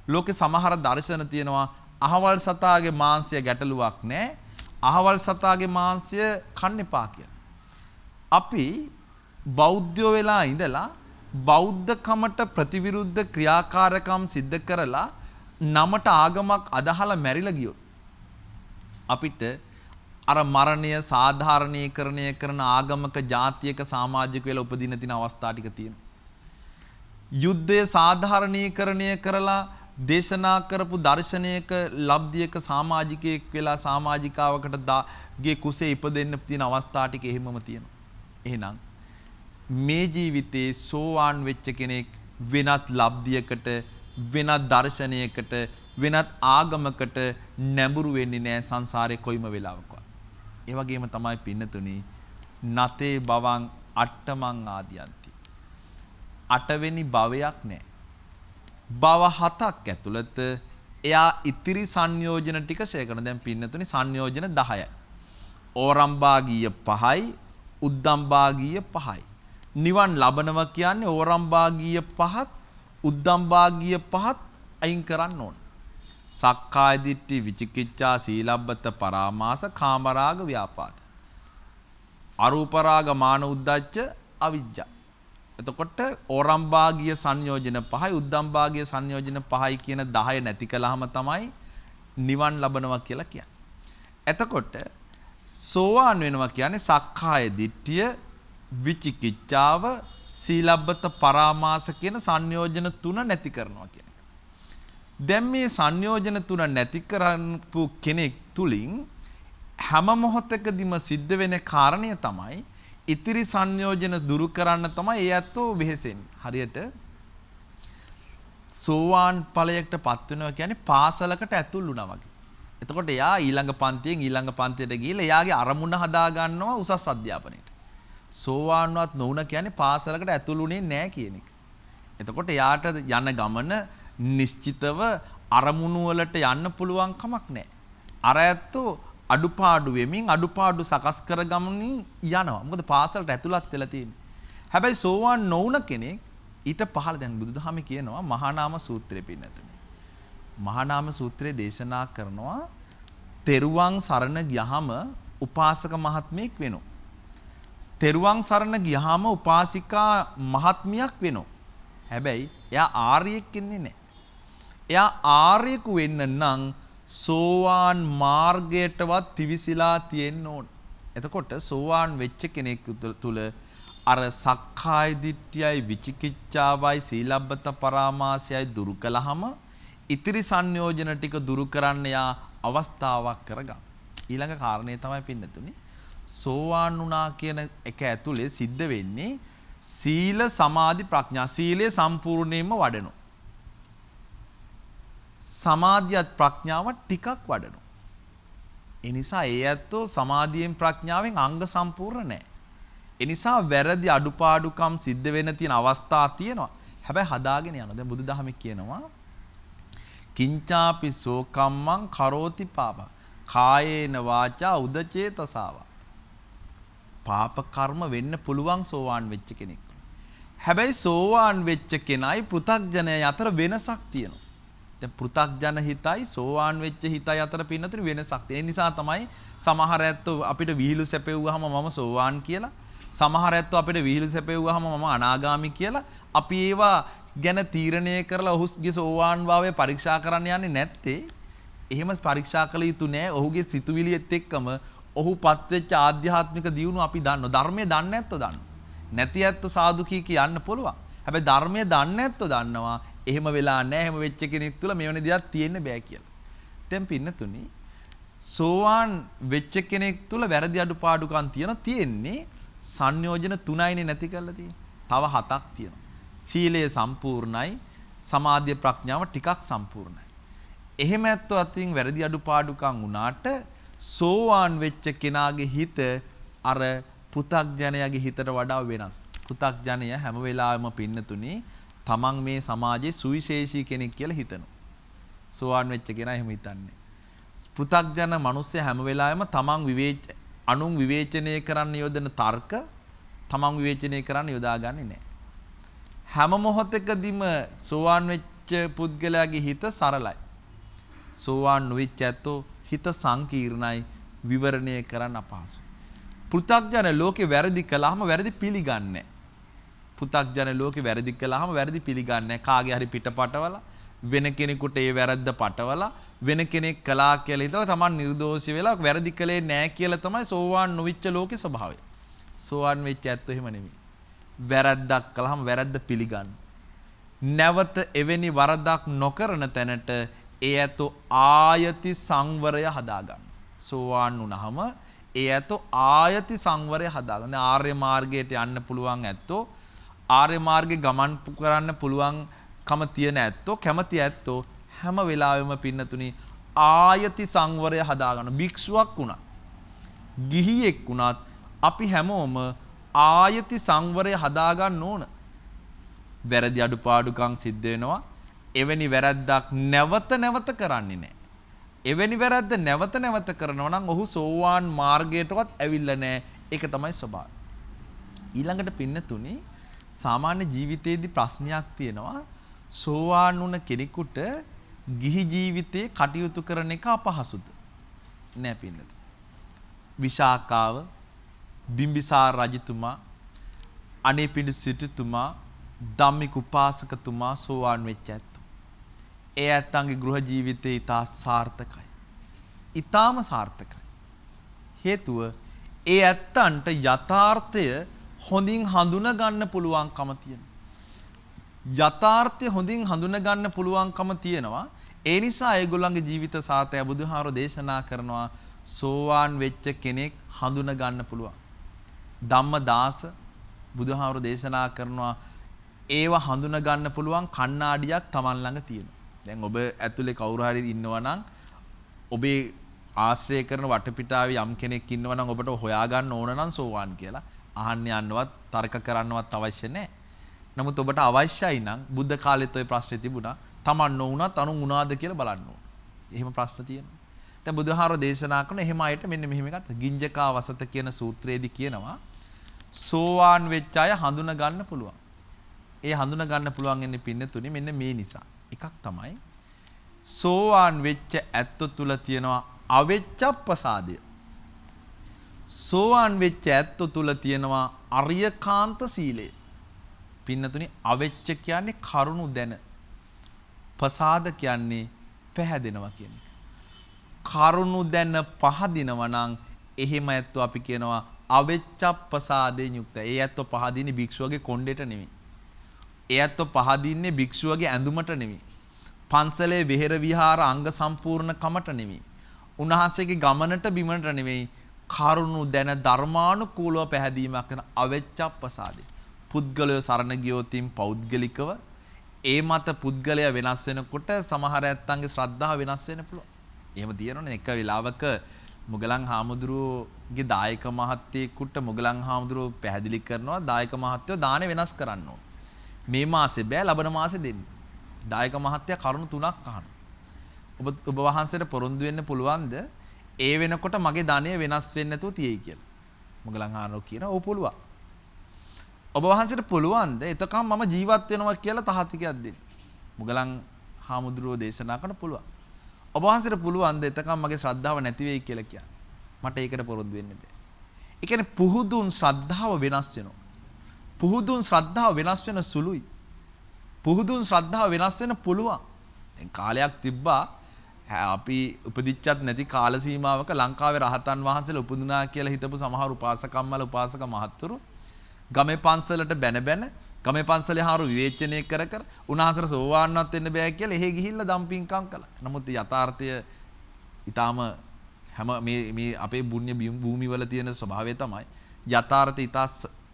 [SPEAKER 2] ලෝකේ සමහර දර්ශන තියෙනවා අහවල් සතාගේ මාංශය ගැටලුවක් නැහැ, අහවල් සතාගේ මාංශය කන්න එපා කියලා. අපි බෞද්ධයෝ වෙලා ඉඳලා බෞද්ධකමට ප්‍රතිවිරුද්ධ ක්‍රියාකාරකම් සිද්ධ කරලා නමට ආගමක් අදහලා මැරිලා ගියොත් අපිට අර මරණය සාධාරණීකරණය කරන ආගමක ජාතියක සමාජික වෙලා උපදින තියෙන අවස්ථා ටික තියෙනවා. යුද්ධය සාධාරණීකරණය කරලා දේශනා කරපු දර්ශනයක ලබ්ධියක සමාජිකයෙක් වෙලා සමාජිකාවකට ගේ කුසේ ඉපදෙන්න තියෙන අවස්ථා ටික එහෙමම තියෙනවා. එහෙනම් මේ ජීවිතේ සෝවාන් වෙච්ච කෙනෙක් වෙනත් ලබ්ධියකට, වෙනත් දර්ශනයකට, වෙනත් ආගමකට නැඹුරු වෙන්නේ නැහැ සංසාරේ කොයිම වෙලාවකවත්. ඒ වගේම තමයි පින්නතුනි නතේ බවං අට්ඨමං ආදියන්ති. අටවෙනි භවයක් නැහැ. භව හතක් ඇතුළත එයා ඉතිරි සංයෝජන ටික ෂේ කරන. දැන් පින්නතුනි සංයෝජන 10යි. ඕරම්භාගීය 5යි උද්දම්භාගීය 5යි. නිවන් ලබනවා කියන්නේ ඕරම්භාගීය 5ත් උද්දම්භාගීය 5ත් අයින් කරන්න ඕන. සක්කාය දිට්ඨි විචිකිච්ඡා සීලබ්බත පරාමාස කාමරාග ව්‍යාපාද. අරූපරාග මාන උද්දච්ච අවිජ්ජා. එතකොට ඕරම්භාගීය සංයෝජන 5යි උද්දම්භාගීය සංයෝජන 5යි කියන 10 නැති කළාම තමයි නිවන් ලබනවා කියලා කියන්නේ. එතකොට සෝවාන් වෙනවා කියන්නේ සක්කාය දිට්ඨිය විචිකිච්ඡාව සීලබ්බත පරාමාස කියන සංයෝජන 3 නැති කරනවා කියන එක. දැන් මේ සංයෝජන 3 නැති කරපු කෙනෙක් තුලින් හැම මොහොතකදීම සිද්ධ වෙන කාරණය තමයි ඉතිරි සංයෝජන දුරු කරන්න තමයි ඒ ඇත්තෝ වෙහෙසෙන්නේ. හරියට සෝවාන් ඵලයකටපත් වෙනවා කියන්නේ පාසලකට ඇතුල් වුණා වගේ. එතකොට එයා ඊළඟ පන්තියෙන් ඊළඟ පන්තියට ගිහිල්ලා එයාගේ අරමුණ හදා ගන්නවා උසස් අධ්‍යාපනයට. සෝවාන්වත් නොවුන කියන්නේ පාසලකට ඇතුළුුනේ නැහැ කියන එක. එතකොට එයාට යන ගමන නිශ්චිතව අරමුණු වලට යන්න පුළුවන් කමක් නැහැ. අර ඇත්තෝ අඩුපාඩු වෙමින් අඩුපාඩු සකස් කර ගමනින් යනවා. මොකද පාසලට ඇතුළත් වෙලා තියෙන්නේ. හැබැයි සෝවාන් නොවුන කෙනෙක් ඊට පහළ දැන් බුදුදහමේ කියනවා මහා නාම සූත්‍රය පින්නතුනේ. මහා නාම සූත්‍රයේ දේශනා කරනවා තෙරුවන් සරණ ගියහම උපාසක මහත්මයෙක් වෙනවා. තෙරුවන් සරණ ගියාම උපාසිකා මහත්මියක් වෙනවා. හැබැයි එයා ආර්යෙක් වෙන්නේ නැහැ. එයා ආර්යෙකු වෙන්න නම් සෝවාන් මාර්ගයටවත් පිවිසිලා තියෙන්න ඕන. එතකොට සෝවාන් වෙච්ච කෙනෙක් තුල අර සක්කාය දිට්ඨියයි විචිකිච්ඡාවයි සීලබ්බත පරාමාසයයි දුරු කළාම ඉතිරි සංයෝජන ටික දුරු කරන්න යා අවස්ථාවක් කරගන්න. ඊළඟ කාරණේ තමයි පින්නතුනේ සෝවාන් වුණා කියන එක ඇතුලේ සිද්ධ වෙන්නේ සීල සමාධි ප්‍රඥා. සීලය සම්පූර්ණයෙන්ම වඩනවා. සමාධියත් ප්‍රඥාවත් ටිකක් වඩනවා. ඒ නිසා ඒ ඇත්තෝ සමාධියෙන් ප්‍රඥාවෙන් අංග සම්පූර්ණ නැහැ. ඒ නිසා වැරදි අඩුපාඩුකම් සිද්ධ වෙන තියෙන අවස්ථා තියෙනවා. හැබැයි හදාගෙන යනවා. දැන් බුදුදහමේ කියනවා කිංචාපි සෝකම්මං කරෝති පාප කායේන වාචා උදචේතසාව. පාප කර්ම වෙන්න පුළුවන් සෝවාන් වෙච්ච කෙනෙක්. හැබැයි සෝවාන් වෙච්ච කෙනයි පෘථග්ජනය අතර වෙනසක් තියෙනවා. දැන් පෘථග්ජන හිතයි සෝවාන් වෙච්ච හිතයි අතර පින්නතුනේ වෙනසක් තියෙන නිසා තමයි සමහර ඇත්තෝ අපිට විහිළු සැපෙව්වහම මම සෝවාන් කියලා, සමහර ඇත්තෝ අපිට විහිළු සැපෙව්වහම මම අනාගාමි කියලා අපි ඒවා ගැන තීරණය කරලා ඔහුගේ සෝවාන් භාවය පරීක්ෂා කරන්න යන්නේ නැත්තේ. එහෙම පරීක්ෂා කළ යුතු නෑ. ඔහුගේ සිතුවිලියත් එක්කම ඔහුපත් වෙච්ච ආධ්‍යාත්මික දියුණුව අපි දන්නවා. ධර්මයේ දන්නේ නැත්තෝ දන්නවා. නැති ඇත්තෝ සාදු කී කියන්න පුළුවන්. හැබැයි ධර්මයේ දන්නේ නැත්තෝ දන්නවා එහෙම වෙලා නැහැ. එහෙම වෙච්ච කෙනෙක් තුල මෙවැනි දෙයක් තියෙන්න බෑ කියලා. දැන් පින්නතුනි සෝවාන් වෙච්ච කෙනෙක් තුල වැරදි අඩුපාඩුකම් තියෙන්නේ සංයෝජන 3යිනේ නැති කරලා තියෙන්නේ. තව 7ක් තියෙනවා. සීලය සම්පූර්ණයි, සමාධිය ප්‍රඥාව ටිකක් සම්පූර්ණයි. එහෙම ඇත්තෝ අතින් වැරදි අඩුපාඩුකම් වුණාට සෝවාන් වෙච්ච කෙනාගේ හිත අර පෘථග්ජනයාගේ හිතට වඩා වෙනස්. පෘථග්ජනය හැම වෙලාවෙම පින්නතුනේ තමන් මේ සමාජයේ සුවිශේෂී කෙනෙක් කියලා හිතනවා. සෝවාන් වෙච්ච කෙනා එහෙම හිතන්නේ. පෘථග්ජන මිනිස්සු හැම වෙලාවෙම තමන් අනුන් විවේචනය කරන්න යොදන තර්ක තමන් විවේචනය කරන්න යොදාගන්නේ නැහැ. හැම මොහොතකදීම සෝවාන් වෙච්ච පුද්ගලයාගේ හිත සරලයි. සෝවාන් නොවෙච්ච ඇත්තෝ හිත සංකීර්ණයි, විවරණය කරන්න අපහසුයි. පෘථග්ජන ලෝකේ වැරදි කළාම වැරදි පිළිගන්නේ නැහැ. පෘථග්ජන ලෝකේ වැරදි කළාම වැරදි පිළිගන්නේ නැහැ. කාගේ හරි පිටපටවල වෙන කෙනෙකුට ඒ වැරද්ද පටවලා වෙන කෙනෙක් කළා කියලා හිතලා Taman නිර්දෝෂී වෙලා වැරදි කළේ නැහැ කියලා තමයි සෝවාන් නොවිච්ච ලෝකේ ස්වභාවය. සෝවාන් වෙච්ච ඇත්තෝ එහෙම නෙමෙයි. වැරද්දක් කළාම වැරද්ද පිළිගන්න. නැවත එවැනි වරදක් නොකරන තැනට ඒ ඇත්තෝ ආයති සංවරය හදාගන්න. සෝවාන් වුණාම ඒ ඇත්තෝ ආයති සංවරය හදාගන්න. ආර්ය මාර්ගයට යන්න පුළුවන් ඇත්තෝ, ආර්ය මාර්ගේ ගමන් කරන්න පුළුවන්කම තියෙන ඇත්තෝ, කැමති ඇත්තෝ හැම වෙලාවෙම පින්නතුනි ආයති සංවරය හදාගන්න. භික්ෂුවක් වුණත්, ගිහියෙක් වුණත් අපි හැමෝම ආයති සංවරය හදාගන්න ඕන. වැරදි අඩුපාඩුකම් සිද්ධ වෙනවා. එවැනි වැරද්දක් නැවත නැවත කරන්නේ නැහැ. එවැනි වැරද්ද නැවත නැවත කරනවා නම් ඔහු සෝවාන් මාර්ගයටවත් ඇවිල්ලා නැහැ. ඒක තමයි ස්වභාවය. ඊළඟට පින්නතුනි සාමාන්‍ය ජීවිතයේදී ප්‍රශ්නයක් තියෙනවා. සෝවාන් වුණ කෙනෙකුට ගිහි ජීවිතේ කටයුතු කරන එක අපහසුද? නෑ පින්නතුනි. විශාකාව, බිම්බිසාර රජතුමා, අනේපිඬු සිටුතුමා, ධම්මික උපාසකතුමා සෝවාන් වෙච්ච ඇත්තෝ. ඒ ඇත්තන්ගේ ගෘහ ජීවිතේ ඉතා සාර්ථකයි. ඊටාම සාර්ථකයි. හේතුව ඒ ඇත්තන්ට යථාර්ථය හොඳින් හඳුනා ගන්න පුළුවන්කම තියෙනවා. යථාර්ථය හොඳින් හඳුනා ගන්න පුළුවන්කම තියෙනවා. ඒ නිසා ඒගොල්ලන්ගේ ජීවිත සාතය බුදුහාරෝ දේශනා කරනවා සෝවාන් වෙච්ච කෙනෙක් හඳුනා ගන්න පුළුවන්. ධම්මදාස බුදුහාරෝ දේශනා කරනවා ඒව හඳුනා ගන්න පුළුවන් කණ්ණාඩියක් Taman ළඟ තියෙනවා. දැන් ඔබ ඇතුලේ කවුරු හරි ඉන්නවා නම් ඔබේ ආශ්‍රය කරන වටපිටාවේ යම් කෙනෙක් ඉන්නවා නම් ඔබට හොයාගන්න ඕන නම් සෝවාන් කියලා අහන්න යන්නවත් තර්ක කරන්නවත් අවශ්‍ය නැහැ. නමුත් ඔබට අවශ්‍යයි නම් බුද්ධ කාලෙත් ওই ප්‍රශ්නේ තිබුණා. Taman නොවුනත් අනුන් උනාද කියලා බලන්න ඕන. එහෙම ප්‍රශ්න තියෙනවා. දැන් බුදුහාරෝ දේශනා කරන එහෙම අයට මෙන්න මෙහෙම එකක් ගිංජකා වසත කියන සූත්‍රයේදී කියනවා සෝවාන් වෙච්ච අය හඳුනා ගන්න පුළුවන්. ඒ හඳුනා ගන්න පුළුවන් ඉන්නේ පින්නතුනේ මෙන්න මේ නිසා. එකක් තමයි සෝවාන් වෙච්ච ඇත්ත තුල තියෙනවා අවෙච්චප්පසාදය. සෝවාන් වෙච්ච ඇත්ත තුල තියෙනවා අරියකාන්ත සීලය. පින්නතුනි අවෙච්ච කියන්නේ කරුණු දැන. පසාද කියන්නේ පැහැදෙනවා කියන එක. කරුණු දැන පහදිනවා නම් එහෙම ඇත්තෝ අපි කියනවා අවෙච්චප්පසාදයෙන් යුක්තයි. ඒ ඇත්තෝ පහදින්නේ භික්ෂුවගේ කොණ්ඩේට නෙමෙයි. ඒ ඇත්තෝ පහදින්නේ භික්ෂුවගේ ඇඳුමට නෙමෙයි. පන්සලේ විහෙර විහාර අංග සම්පූර්ණ කමට නෙමෙයි. උන්වහන්සේගේ ගමනට බිමනට නෙමෙයි. කරුණු දැන ධර්මානුකූලව පැහැදීමක් කරන අවෙච්චප්පසාදේ. පුද්ගලය සරණ ගියොතින් පෞද්ගලිකව ඒ මත පුද්ගලයා වෙනස් වෙනකොට සමහර ඇත්තන්ගේ ශ්‍රද්ධාව වෙනස් වෙන්න පුළුවන්. එහෙම තියෙනවනේ එක වෙලාවක මුගලන් හාමුදුරුවෝගේ දායක මහත්තයෙකුට මුගලන් හාමුදුරුවෝ පැහැදිලි කරනවා දායක මහත්තයෝ දාන වෙනස් කරන්න ඕන. මේ මාසේ බෑ ලබන මාසේ දෙන්න. දායක මහත්තයා කරුණු 3ක් අහනවා. ඔබ වහන්සේට පොරොන්දු වෙන්න පුළුවන්ද? ඒ වෙනකොට මගේ ධනය වෙනස් වෙන්නේ නැතුව තියෙයි කියලා. මුගලන් හාමුදුරුවෝ කියනවා ඔව් පුළුවන්. ඔබ වහන්සේට පුළුවන්ද එතකම් මම ජීවත් වෙනවා කියලා තහතිකයක් දෙන්න. මුගලන් හාමුදුරුවෝ දේශනා කරන පුළුවන්. ඔබ වහන්සේට පුළුවන්ද එතකම් මගේ ශ්‍රද්ධාව නැති වෙයි කියලා කියන්න. මට ඒකට පොරොන්දු වෙන්න බෑ. ඒ කියන්නේ පුහුදුන් ශ්‍රද්ධාව වෙනස් වෙනවා. පුහුදුන් ශ්‍රද්ධාව වෙනස් වෙන සුළුයි. පුහුදුන් ශ්‍රද්ධාව වෙනස් වෙන පුළුවන්. දැන් කාලයක් තිබ්බා අපි උපදිච්චත් නැති කාල සීමාවක ලංකාවේ රහතන් වහන්සේලා උපදුනා කියලා හිතපු සමහර උපාසකම්මල උපාසක මහත්තුරු ගමේ පන්සලට බැන ගමේ පන්සලේ හාරු විවේචනය කර උන්වහන්සේට සෝවාන්වත් වෙන්න බෑ කියලා එහෙ ගිහිල්ලා දම්පින්කම් කළා. නමුත් යථාර්ථය ඊටාම හැම මේ අපේ පුණ්‍ය භූමිවල තියෙන ස්වභාවය තමයි යථාර්ථය ඊටා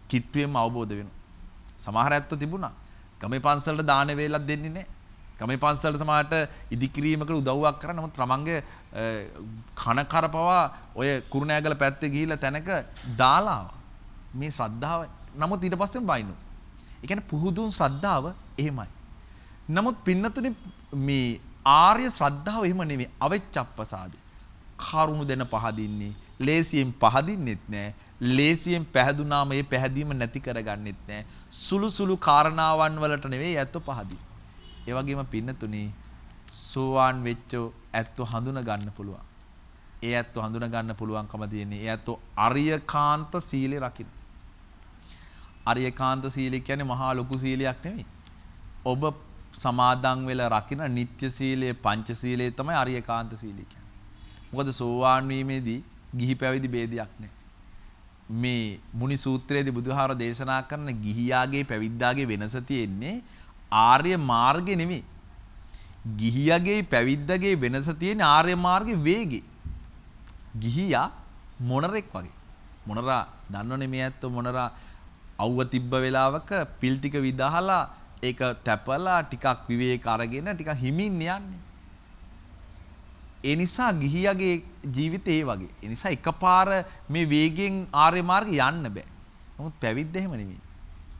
[SPEAKER 2] කිට්ටුවෙන්ම අවබෝධ වෙනවා. සමහර ඇත්තෝ තිබුණා ගමේ පන්සලට දාන වේලක් දෙන්නේ නැහැ. ගමේ පන්සලට තමාට ඉදිකිරීමකට උදව්වක් කරා. නමුත් තමන්ගේ කන කරපවා ඔය කුරුණෑගල පැත්තේ ගිහිල්ලා තැනක දාලා මේ ශ්‍රද්ධාව. නමුත් ඊට පස්සේ බයිනු. ඒ කියන්නේ පුහුදුන් ශ්‍රද්ධාව එහෙමයි. නමුත් පින්නතුනේ මේ ආර්ය ශ්‍රද්ධාව එහෙම නෙමෙයි. අවෙච්චප්පසාදේ. කරුණු දෙන පහදින්නේ. ලේසියෙන් පහදින්නෙත් නැහැ. ලේසියෙන් පැහැදුනාම ඒ පැහැදීම නැති කරගන්නෙත් නැහැ. සුළු සුළු කාරණාවන් වලට නෙවෙයි ඇත්ත පහදී. ඒ වගේම පින්නතුනේ සෝවාන් වෙච්ච ඇත්ත හඳුනා ගන්න පුළුවන්. ඒ ඇත්ත හඳුනා ගන්න පුළුවන්කම තියෙන්නේ. ඒ ඇත්ත අරියකාන්ත සීලේ රකින්න. අරියකාන්ත සීලය කියන්නේ මහා ලොකු සීලයක් නෙවෙයි. ඔබ සමාදන් වෙලා රකින්න නිත්‍ය සීලයේ පංච සීලයේ තමයි අරියකාන්ත සීලය කියන්නේ. මොකද සෝවාන් වීමේදී ගිහි පැවිදි ભેදයක් නැහැ. මේ මුනි සූත්‍රයේදී බුදුහාර දේශනා කරන ගිහියාගේ පැවිද්දාගේ වෙනස තියෙන්නේ ආර්ය මාර්ගෙ නෙමෙයි. ගිහියාගේ පැවිද්දාගේ වෙනස තියෙන්නේ ආර්ය මාර්ගේ වේගේ. ගිහියා මොනරෙක් වගේ. මොනරා දන්නවනේ මේ ඇත්තෝ මොනරා අවුව තිබ්බ වෙලාවක පිල් ටික විදහලා ඒක තැපලා ටිකක් විවේක අරගෙන ටිකක් හිමින් යන්නේ. ඒ නිසා ගිහියාගේ ජීවිතේ ඒ වගේ. ඒ නිසා එකපාර මේ වේගෙන් ආර්ය මාර්ගෙ යන්න බෑ. නමුත් පැවිද්ද එහෙම නෙමෙයි.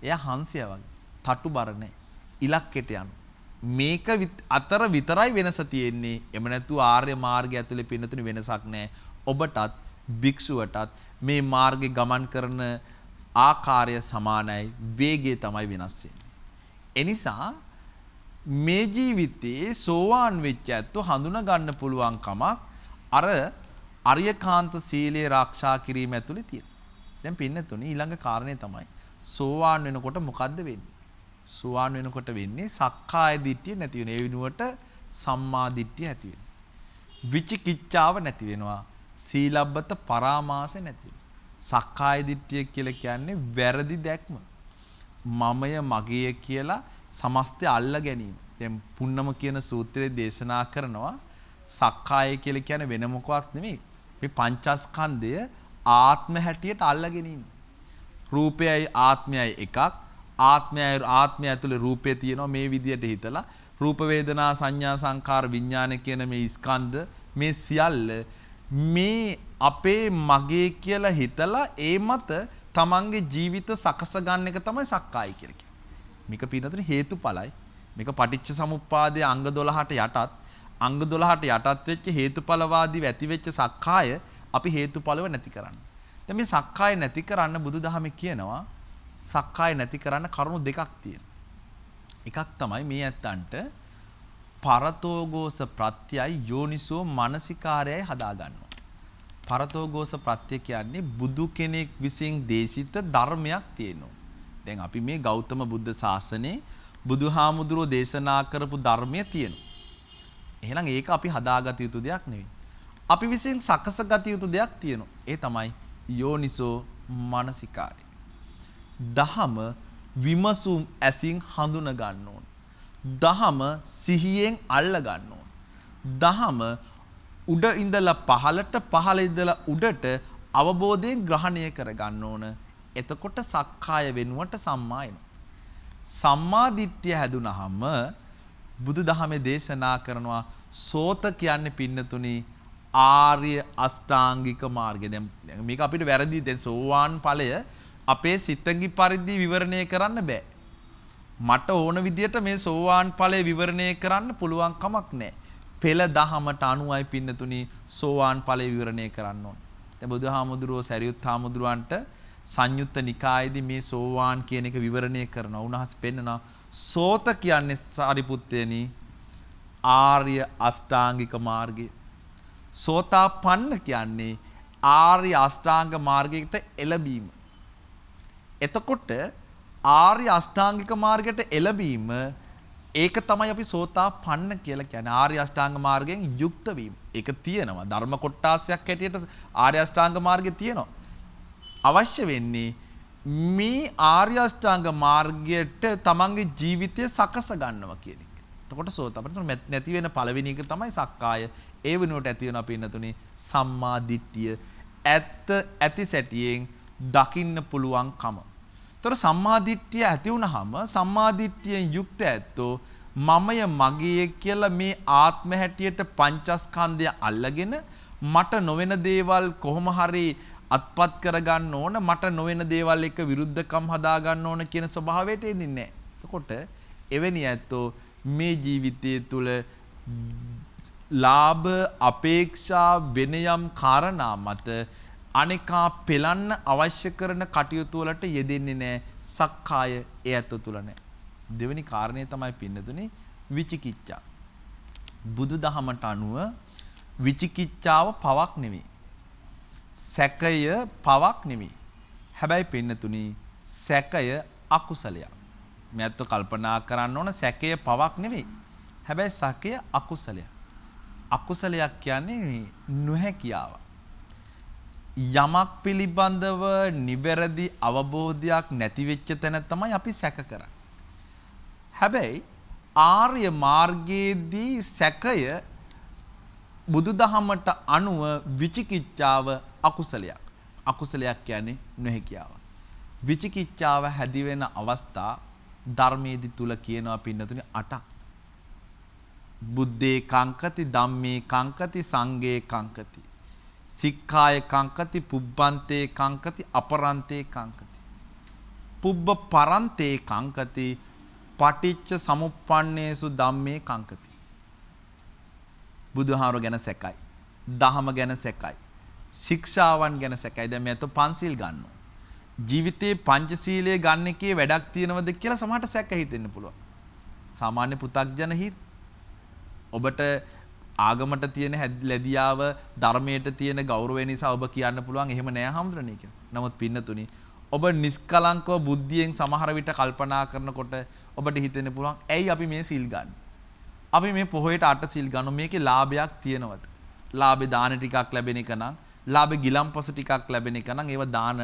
[SPEAKER 2] එයා හංසයා වගේ. තටු බර නැහැ. ඉලක්කයට යනවා. මේක අතර විතරයි වෙනස තියෙන්නේ. එම නැතු ආර්ය මාර්ගය ඇතුලේ පින්නතුනි වෙනසක් නැහැ. ඔබටත් භික්ෂුවටත් මේ මාර්ගේ ගමන් කරන ආකාරය සමානයි. වේගය තමයි වෙනස් වෙන්නේ. එනිසා මේ ජීවිතයේ සෝවාන් වෙච්ච ඇත්තෝ හඳුනා ගන්න පුළුවන් කමක් අර අරියකාන්ත සීලය ආරක්ෂා කිරීම ඇතුලේ තියෙනවා. දැන් පින්නතුනි ඊළඟ කාරණේ තමයි සෝවාන් වෙනකොට මොකද්ද වෙන්නේ? සෝවාන් වෙනකොට වෙන්නේ සක්කාය දිට්ඨිය නැති වෙන. ඒ වෙනුවට සම්මා දිට්ඨිය ඇති වෙනවා. විචිකිච්ඡාව නැති වෙනවා. සීලබ්බත පරාමාස නැති වෙනවා. සක්කාය දිට්ඨිය කියලා කියන්නේ වැරදි දැක්ම. මමය මගේය කියලා සමස්තය අල්ල ගැනීම. දැන් පුන්නම කියන සූත්‍රයේ දේශනා කරනවා සක්කාය කියලා කියන්නේ වෙන මොකක් නෙමෙයි. මේ පංචස්කන්ධය ආත්ම හැටියට අල්ල ගැනීම. රූපයයි ආත්මයයි එකක්. ආත්මය ඇතුලේ රූපය තියෙනවා මේ විදියට හිතලා රූප වේදනා සංඥා සංකාර විඥාන කියන මේ ස්කන්ධ මේ සියල්ල මේ අපේ මගේ කියලා හිතලා ඒ මත තමන්ගේ ජීවිත සකස ගන්න එක තමයි සක්කාය කියලා කියන්නේ. මේක පින්නතුනේ හේතුඵලයි. මේක පටිච්ච සමුප්පාදයේ අංග 12ට යටත් අංග 12ට යටත් වෙච්ච හේතුඵලවාදීව ඇති වෙච්ච සක්කාය අපි හේතුඵලව නැති කරන්න. දැන් මේ සක්කාය නැති කරන්න බුදුදහමේ කියනවා සක්කාය නැති කරන්න කරුණු දෙකක් තියෙනවා. එකක් තමයි මේ ඇත්තන්ට පරතෝගෝස ප්‍රත්‍යයයි යෝනිසෝ මනසිකාරයයි හදා ගන්නවා. පරතෝගෝස ප්‍රත්‍ය කියන්නේ බුදු කෙනෙක් විසින් දේශිත ධර්මයක් තියෙනවා. දැන් අපි මේ ගෞතම බුද්ධ ශාසනයේ බුදුහාමුදුරුවෝ දේශනා කරපු ධර්මය තියෙනවා. එහෙනම් ඒක අපි හදාගත යුතු දෙයක් නෙවෙයි. අපි විසින් සකසගත යුතු දෙයක් තියෙනවා. ඒ තමයි යෝනිසෝ මනසිකාරය. දහම විමසුම් ඇසින් හඳුන ගන්න ඕන. දහම සිහියෙන් අල්ල ගන්න ඕන. දහම උඩ ඉඳලා පහළට පහළ ඉඳලා උඩට අවබෝධයෙන් ග්‍රහණය කර ගන්න ඕන. එතකොට සක්කාය වෙනුවට සම්මා එනවා. සම්මා දිට්ඨිය හැදුනහම බුදුදහමේ දේශනා කරනවා සෝත කියන්නේ පින්නතුනි ආර්ය අෂ්ටාංගික මාර්ගය. දැන් මේක අපිට වැරදි. දැන් සෝවාන් ඵලය අපේ සිතඟි පරිදි විවරණය කරන්න බෑ. මට ඕන විදියට මේ සෝවාන් ඵලය විවරණය කරන්න පුළුවන් කමක් නැහැ. පෙළ දහමට අනුවයි පින්නතුනි සෝවාන් ඵලය විවරණය කරන්න ඕන. දැන් බුදුහාමුදුරුවෝ සරියුත් හාමුදුරුවන්ට සංයුත්ත නිකායේදී මේ සෝවාන් කියන එක විවරණය කරනවා. උන්වහන්සේ පෙන්නනවා සෝත කියන්නේ සාරිපුත්තේනි ආර්ය අෂ්ටාංගික මාර්ගය. සෝතාපන්න කියන්නේ ආර්ය අෂ්ටාංග මාර්ගයට එළඹීම. එතකොට ආර්ය අෂ්ටාංගික මාර්ගයට එළඹීම ඒක තමයි අපි සෝතාපන්න කියලා කියන්නේ. ආර්ය අෂ්ටාංග මාර්ගයෙන් යුක්ත වීම. ඒක තියෙනවා. ධර්ම කොටාසයක් හැටියට ආර්ය අෂ්ටාංග මාර්ගය තියෙනවා. අවශ්‍ය වෙන්නේ මේ ආර්ය අෂ්ටාංග මාර්ගයට තමන්ගේ ජීවිතය සකස ගන්නවා කියන එක. එතකොට සෝතාපන්න නැති වෙන පළවෙනි එක තමයි සක්කාය. ඒ වෙනුවට ඇති වෙන අපේ ඉන්නතුනේ සම්මා දිට්ඨිය. ඇත්ත ඇති සැටියෙන් දකින්න පුළුවන් කම. ତොර සම්මා දිට්ඨිය ඇති වුනහම සම්මා දිට්ඨියෙන් යුක්ත ඇත්තෝ මමය මගේ කියලා මේ ආත්ම හැටියට පංචස්කන්ධය අල්ලගෙන මට නොවන දේවල් කොහොම හරි අත්පත් කරගන්න ඕන, මට නොවන දේවල් එක්ක විරුද්ධකම් හදා ගන්න ඕන කියන ස්වභාවයට එන්නේ නැහැ. එතකොට එවැනි ඇත්තෝ මේ ජීවිතයේ තුල ලාභ අපේක්ෂා වෙන යම් කාරණා මත අනිකා පෙළන්න අවශ්‍ය කරන කටයුතු වලට යෙදෙන්නේ නැහැ. සක්කාය ඒ ඇත්ත තුල නැහැ. දෙවෙනි කාරණේ තමයි පින්නතුනේ විචිකිච්ඡා. බුදුදහමට අනුව විචිකිච්ඡාව පවක් නෙවෙයි. සැකය පවක් නෙවෙයි. හැබැයි පින්නතුනි සැකය අකුසලයක්. මෙයත් කල්පනා කරන්න ඕන සැකය පවක් නෙවෙයි. හැබැයි සැකය අකුසලයක්. අකුසලයක් කියන්නේ නොහැකියාව. යමක් පිළිබඳව නිවැරදි අවබෝධයක් නැති වෙච්ච තැන තමයි අපි සැක කරන්නේ. හැබැයි ආර්ය මාර්ගයේදී සැකය බුදුදහමට අනුව විචිකිච්ඡාව අකුසලයක්. අකුසලයක් කියන්නේ නොහැකියාව. විචිකිච්ඡාව හැදි වෙන අවස්ථා ධර්මයේදී තුල කියනවා පින්නතුනි 8ක්. බුද්දේ කංකති ධම්මේ කංකති සංඝේ කංකති සික්ඛාය කංකති පුබ්බන්තේ කංකති අපරන්තේ කංකති පුබ්බ පරන්තේ කංකති පටිච්ච සමුප්පන්නේසු ධම්මේ කංකති. බුදුහාමුදුරුවෝ ගැන සැකයි. දහම ගැන සැකයි. ශික්ෂාවන් ගැන සැකයි. දැන් මේත පන්සිල් ගන්නවා. ජීවිතේ පංචශීලයේ ගන්න එකේ වැඩක් තියෙනවද කියලා සමහරට සැක හිතෙන්න පුළුවන්. සාමාන්‍ය පෘථග්ජන හිත් ඔබට ආගමට තියෙන ලැබියාව ධර්මයට තියෙන ගෞරවය නිසා ඔබ කියන්න පුළුවන් එහෙම නෑ හම්දුරනේ කියලා. නමුත් පින්නතුනි ඔබ නිස්කලංකව බුද්ධියෙන් සමහර විට කල්පනා කරනකොට ඔබට හිතෙන්න පුළුවන් ඇයි අපි මේ සිල් ගන්න? අපි මේ පොහොයට 8 සිල් ගන්න මේකේ ලාභයක් තියෙනවද? ලාභේ දාන ටිකක් ලැබෙන එක නම්, ලාභේ ගිලම්පස ටිකක් ලැබෙන එක නම් ඒව දාන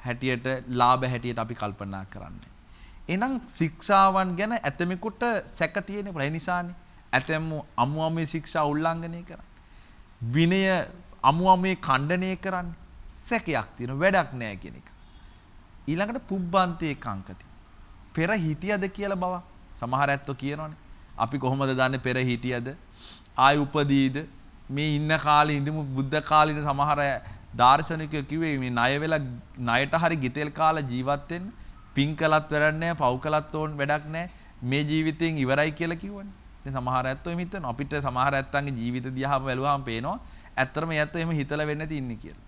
[SPEAKER 2] හැටියට ලාභ හැටියට අපි කල්පනා කරන්නේ. එහෙනම් ශික්ෂාවන් ගැන ඇතමෙකුට සැක තියෙන ඒ නිසානේ ඇතැම් අමුමේ ශික්ෂා උල්ලංඝනය කරන්නේ. විනය අමුමේ ඛණ්ඩනය කරන්නේ. සැකයක් තියෙන වැඩක් නෑ කියන එක. ඊළඟට පුබ්බන්තේ කංකති. පෙර හිටියද කියලා බව. සමහර ඇත්තෝ කියනවනේ. අපි කොහොමද දන්නේ පෙර හිටියද? ආයි උපදීද? මේ ඉන්න කාලේ ඉඳමු බුද්ධ කාලේ සමහර දාර්ශනිකයෝ කිව්වේ මේ ණය වෙලා ණයට හරි ගිතෙල් කාලා ජීවත් වෙන්න පින් කළත් වැඩක් නැහැ පව් කළත් ඕන වැඩක් නැහැ මේ ජීවිතයෙන් ඉවරයි කියලා කිව්වනේ. දැන් සමහර ඇත්තෝ එහෙම හිතනවා. අපිට සමහර ඇත්තන්ගේ ජීවිත දිහා බැලුවාම පේනවා ඇත්තටම ඇත්තෝ එහෙම හිතලා වෙන්නේ නැති ඉන්නේ කියලා.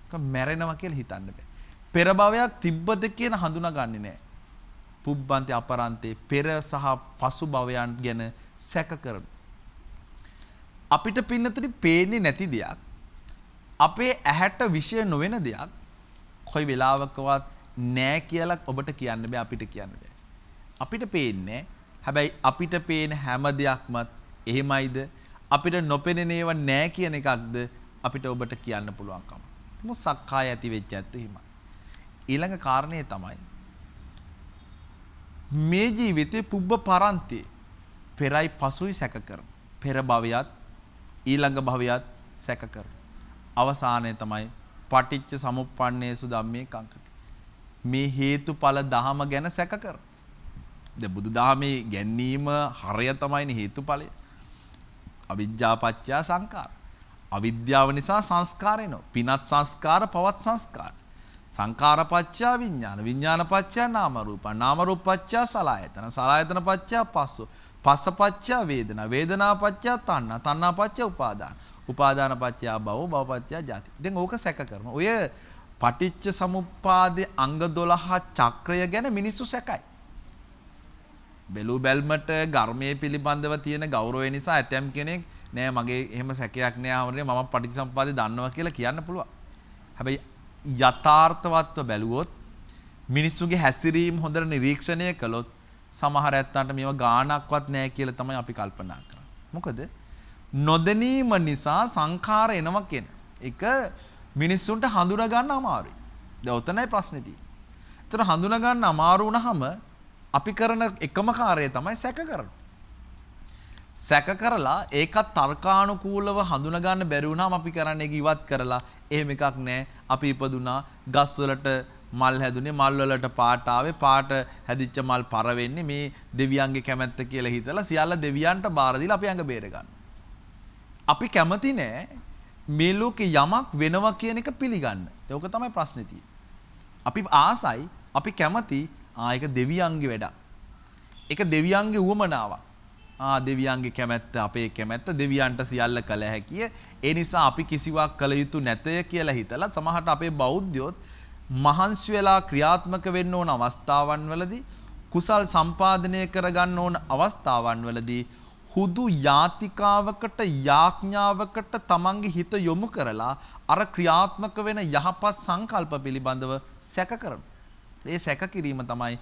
[SPEAKER 2] ඒක මැරෙනවා කියලා හිතන්න බෑ. පෙර භවයක් තිබ්බද කියන හඳුනාගන්නේ නැහැ. පුබ්බන්ති අපරන්තේ පෙර සහ පසු භවයන් ගැන සැක කරන. අපිට පින්නතුනි පේන්නේ නැති දෙයක් අපේ ඇහැට විෂය නොවන දෙයක් කොයි වෙලාවකවත් නෑ කියලා ඔබට කියන්න බෑ අපිට කියන්න බෑ. අපිට පේන්නේ හැබැයි අපිට පේන හැම දෙයක්මත් එහෙමයිද අපිට නොපෙනෙන ඒවා නෑ කියන එකක්ද අපිට ඔබට කියන්න පුළුවන්කම. මොකද සක්කාය ඇති වෙච්ච ඇත්ත එහෙමයි. ඊළඟ කාරණේ තමයි මේ ජීවිතේ පුබ්බ පරන්තේ පෙරයි පසුයි සැක කරන. පෙර භවයත් ඊළඟ භවයත් සැක කරන. අවසානයේ තමයි පටිච්ච සමුප්පන්නේසු ධම්මේ කංකති. මේ හේතුඵල දහම ගැන සැක කර. දැන් බුදුදහමේ ගැන්වීම හරය තමයිනේ හේතුඵලය. අවිජ්ජා පත්‍ය සංකාර. අවිද්‍යාව නිසා සංස්කාර එනවා. පිනත් සංස්කාර පවත් සංස්කාර. සංකාර පත්‍ය විඥාන. විඥාන පත්‍ය නාම රූප. නාම රූප පත්‍ය සලආයතන. සලආයතන පත්‍ය පස්ස. පස්ස පත්‍ය වේදනා. වේදනා පත්‍ය තණ්හා. තණ්හා පත්‍ය උපාදාන. උපාදාන පත්‍ය භව. භව පත්‍ය ජාති. දැන් ඕක සැක කරනවා. ඔය පටිච්ච සමුප්පාදේ අංග 12 චක්‍රය ගැන මිනිස්සු සැකයි. බැලු බැල්මට ගර්මයේ පිළිබඳව තියෙන ගෞරවය නිසා ඇතම් කෙනෙක් නෑ මගේ එහෙම සැකයක් නෑ ආවරේ මම පටිච්ච සමුප්පාදේ දන්නවා කියලා කියන්න පුළුවන්. හැබැයි යථාර්ථවත්ව බැලුවොත් මිනිස්සුගේ හැසිරීම හොඳට නිරීක්ෂණය කළොත් සමහර ඇත්තන්ට මේව ගාණක්වත් නෑ කියලා තමයි අපි කල්පනා කරන්නේ. මොකද නොදැනීම නිසා සංඛාර එනවා කියන එක මිනිස්සුන්ට හඳුනා ගන්න අමාරුයි. දැන් ඔතනයි ප්‍රශ්නේ තියෙන්නේ. ඒතර හඳුනා ගන්න අමාරු වුණාම අපි කරන එකම කාර්යය තමයි සැක කරන. සැක කරලා ඒකත් තර්කානුකූලව හඳුනා ගන්න බැරි වුණාම අපි කරන්නේ ඒක ඉවත් කරලා එහෙම එකක් නැහැ. අපි ඉපදුනා ගස් වලට මල් හැදුනේ මල් වලට පාට ආවේ පාට හැදිච්ච මල් පර වෙන්නේ මේ දෙවියන්ගේ කැමැත්ත කියලා හිතලා සියල්ල දෙවියන්ට බාර දීලා අපි අඟ බේර ගන්න. අපි කැමති නෑ මේ ලෝකේ යමක් වෙනවා කියන එක පිළිගන්න. ඒක තමයි ප්‍රශ්නේ තියෙන්නේ. අපි ආසයි අපි කැමති ඒක දෙවියන්ගේ වැඩක්. ඒක දෙවියන්ගේ උවමනාවක්. දෙවියන්ගේ කැමැත්ත අපේ කැමැත්ත දෙවියන්ට සියල්ල කළ හැකිය. ඒ නිසා අපි කිසිවක් කළ යුතු නැතය කියලා හිතලා සමහරට අපේ බෞද්ධයොත් මහන්සි වෙලා ක්‍රියාත්මක වෙන්න ඕන අවස්ථාවන් වලදී කුසල් සම්පාදනය කරගන්න ඕන අවස්ථාවන් වලදී හුදු යාතිකාවකට යාඥාවකට තමන්ගේ හිත යොමු කරලා අර ක්‍රියාත්මක වෙන යහපත් සංකල්ප පිළිබඳව සැක කරනවා. ඒ සැක කිරීම තමයි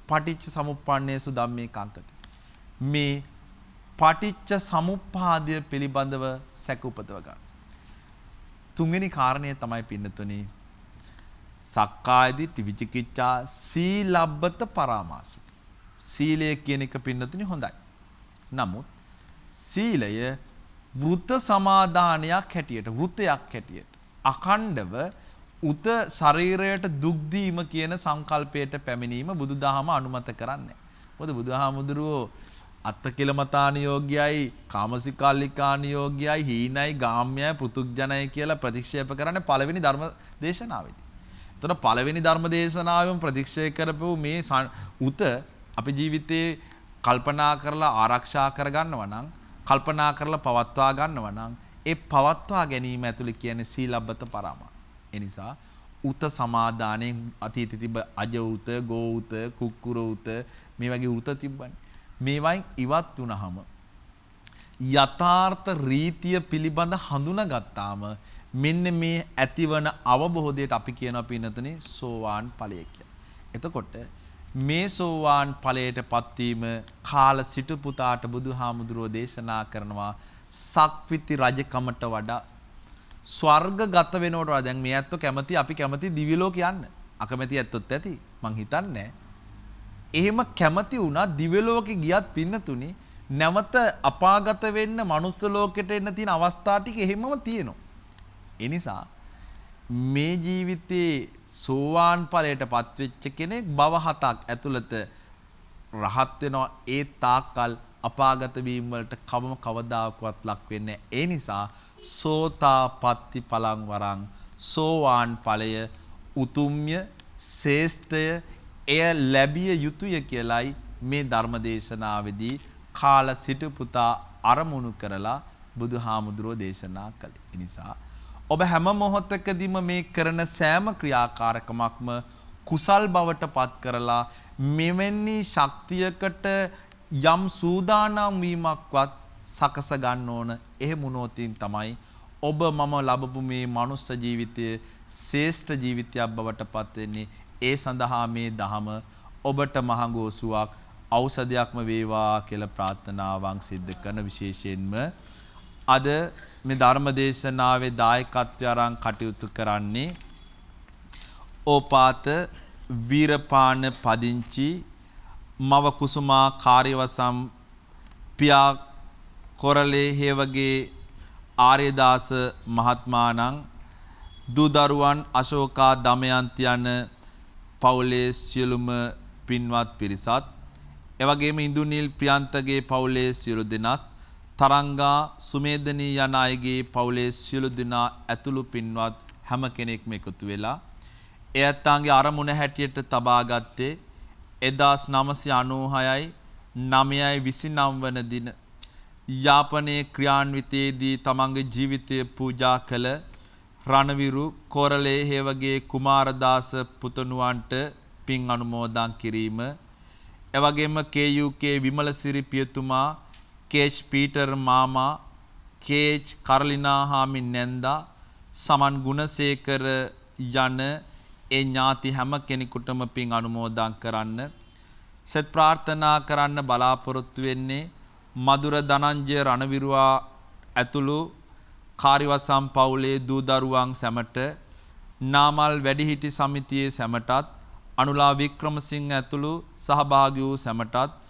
[SPEAKER 2] පටිච්ච සමුප්පන්නේසු ධම්මේ කංකති. මේ පටිච්ච සමුප්පාදය පිළිබඳව සැක උපදව ගන්න. තුන්වෙනි කාරණය තමයි පින්නතුනි සක්කාය දිට්ඨි විචිකිච්ඡා සීලබ්බත පරාමාස. සීලය කියන එක පින්නතුනි හොඳයි. නමුත් සීලය වෘත සමාදානයක් හැටියට වෘතයක් හැටියට අඛණ්ඩව උත ශරීරයට දුක් දීම කියන සංකල්පයට පැමිණීම බුදුදහම අනුමත කරන්නේ. මොකද බුදුහාමුදුරුවෝ අත්තකිලමතානියෝග්‍යයි කාමසිකාල්ලිකානියෝග්‍යයි හීනයි ගාම්‍යයි පෘතුග්ජනයි කියලා ප්‍රතික්ෂේප කරන්නේ පළවෙනි ධර්ම දේශනාවේදී. එතකොට පළවෙනි ධර්ම දේශනාවෙම ප්‍රතික්ෂේප කරපු මේ උත අපේ ජීවිතේ කල්පනා කරලා ආරක්ෂා කරගන්නවා නම් කල්පනා කරලා පවත්වා ගන්නවා නම් ඒ පවත්වා ගැනීම ඇතුළේ කියන්නේ සීලබ්බත පරාමාස. ඒ නිසා උත සමාදානයේ අතීතේ තිබ අජ උත, ගෝ උත, කුක්කුර උත මේ වගේ උත තිබ්බනේ. මේවයින් ඉවත් වුණාම යථාර්ථ රීතිය පිළිබඳ හඳුනාගත්තාම මෙන්න මේ ඇතිවන අවබෝධයට අපි කියනවා පින්නතනේ සෝවාන් ඵලය කියලා. එතකොට මේ සෝවාන් ඵලයට පත්වීම කාල සිටු පුතාට බුදුහාමුදුරෝ දේශනා කරනවා සක්විති රජකමට වඩා ස්වර්ගගත වෙනවට වඩා. දැන් මේ ඇත්තෝ කැමති අපි කැමති දිව්‍ය ලෝක යන්න. අකමැති ඇත්තොත් ඇති. මං හිතන්නේ. එහෙම කැමති වුණා දිව්‍ය ලෝකෙ ගියත් පින්නතුනි නැවත අපාගත වෙන්න මනුස්ස ලෝකෙට එන්න තියෙන අවස්ථා ටික එහෙමම තියෙනවා. ඒ නිසා මේ ජීවිතේ සෝවාන් ඵලයට පත්වෙච්ච කෙනෙක් භව 7ක් ඇතුළත රහත් වෙනවා. ඒ තාක්කල් අපාගත වීම වලට කවදාකවත් ලක් වෙන්නේ නැහැ. ඒ නිසා සෝතාපට්ටි ඵලං වරං සෝවාන් ඵලය උතුම්ය ශ්‍රේෂ්ඨය එය ලැබිය යුතුය කියලයි මේ ධර්ම දේශනාවේදී කාල සිටු පුතා අරමුණු කරලා බුදුහාමුදුරෝ දේශනා කළේ. ඒ නිසා ඔබ හැම මොහොතකදීම මේ කරන සෑම ක්‍රියාකාරකමක්ම කුසල් බවට පත් කරලා මෙවැනි ශක්තියකට යම් සූදානම් වීමක්වත් සකස ගන්න ඕන. එහෙම වුණොතින් තමයි ඔබ මම ලැබපු මේ මනුස්ස ජීවිතයේ ශ්‍රේෂ්ඨ ජීවිතයක් බවට පත් වෙන්නේ. ඒ සඳහා මේ දහම ඔබට මහඟෝසුවක් ඖෂධයක්ම වේවා කියලා ප්‍රාර්ථනාවන් සිද්ධ කරන විශේෂයෙන්ම අද මේ ධර්ම දේශනාවේ දායකත්වය අරන් කටයුතු කරන්නේ ඕපාත වීරපාන පදිංචි මව කුසුමා කාර්යවසම් පියා කොරලේ හේවගේ ආර්යදාස මහත්මාණන් දූ දරුවන් අශෝකා දමයන්ති යන පවුලේ සියලුම පින්වත් පිරිසත් එවැගේම ඉන්දුනිල් ප්‍රියන්තගේ පවුලේ සියලු දෙනාත් තරංගා සුමේදනී යන අයගේ පවුලේ සියලු දෙනා ඇතුළු පින්වත් හැම කෙනෙක්ම එකතු වෙලා එයත්තාගේ අරමුණ හැටියට තබා ගත්තේ 1996යි 9/29 වන දින යාපනයේ ක්‍රියාන්විතයේදී තමන්ගේ ජීවිතය පූජා කළ රණවිරු කොරලේ හේවගේ කුමාරදාස පුතණුවන්ට පින් අනුමෝදන් කිරීම එවැගේම KUK විමලසිරි පියතුමා කේච් පීටර් මාමා කේච් කරලිනා හාමි නැන්දා සමන් ගුණසේකර යන ඒ ඥාති හැම කෙනෙකුටම පින් අනුමෝදන් කරන්න සත් ප්‍රාර්ථනා කරන්න බලාපොරොත්තු වෙන්නේ මధుර ධනංජය රණවිරුවා ඇතුළු කාර්යවසම් පවුලේ දූ දරුවන් සැමට නාමල් වැඩිහිටි සමිතියේ සැමටත් අනුලා වික්‍රමසිංහ ඇතුළු සහභාගී වූ සැමටත්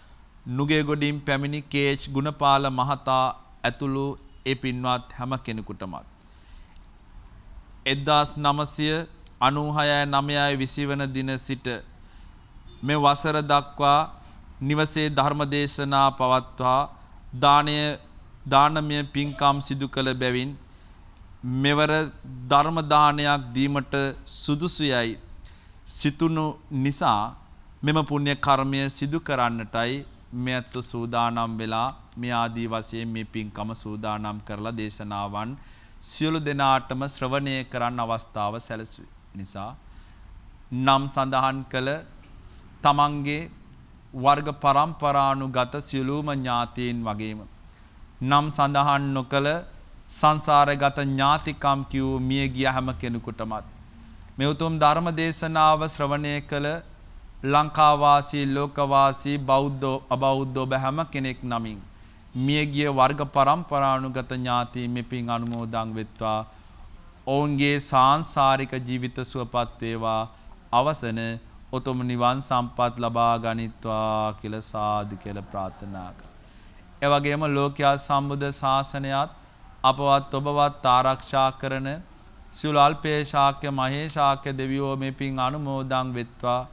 [SPEAKER 2] නුගේගොඩින් පැමිණි කේච් ගුණපාල මහතා ඇතුළු ඒ පින්වත් හැම කෙනෙකුටමත් 1996/9/20 වන දින සිට මේ වසර දක්වා නිවසේ ධර්මදේශනා පවත්වා දානමය පින්කම් සිදු කළ බැවින් මෙවර ධර්ම දානයක් දීමට සුදුසුයයි සිතුණු නිසා මෙම පුණ්‍ය කර්මය සිදු කරන්නටයි මෙත් සූදානම් වෙලා මේ ආදී වශයෙන් මේ පින්කම සූදානම් කරලා දේශනාවන් සියලු දෙනාටම ශ්‍රවණය කරන්න අවස්ථාව සැලසුවේ. නිසා නම් සඳහන් කළ තමන්ගේ වර්ග පරම්පරානුගත සියලුම ඥාතීන් වගේම නම් සඳහන් නොකළ සංසාරගත ඥාතිකම් කිව් මිය ගිය හැම කෙනෙකුටමත් මේ උතුම් ධර්ම දේශනාව ශ්‍රවණය කළ ලංකාවාසී ලෝකවාසී බෞද්ධ අබෞද්ධ ඔබ හැම කෙනෙක් නමින් මියගිය වර්ග පරම්පරානුගත ඥාතීන් මේ පින් අනුමෝදන් වෙත්වා. ඔවුන්ගේ සාංසාරික ජීවිත සුවපත් වේවා. අවසන උතුම් නිවන් සම්පත් ලබා ගනිත්වා කියලා සාදු කියලා ප්‍රාර්ථනා කරා. ඒ වගේම ලෝකයා සම්බුද්ධ ශාසනයත් අපවත් ඔබවත් ආරක්ෂා කරන සියලු අල්පේ ශාක්‍ය මහේ ශාක්‍ය දෙවියෝ මේ පින් අනුමෝදන් වෙත්වා.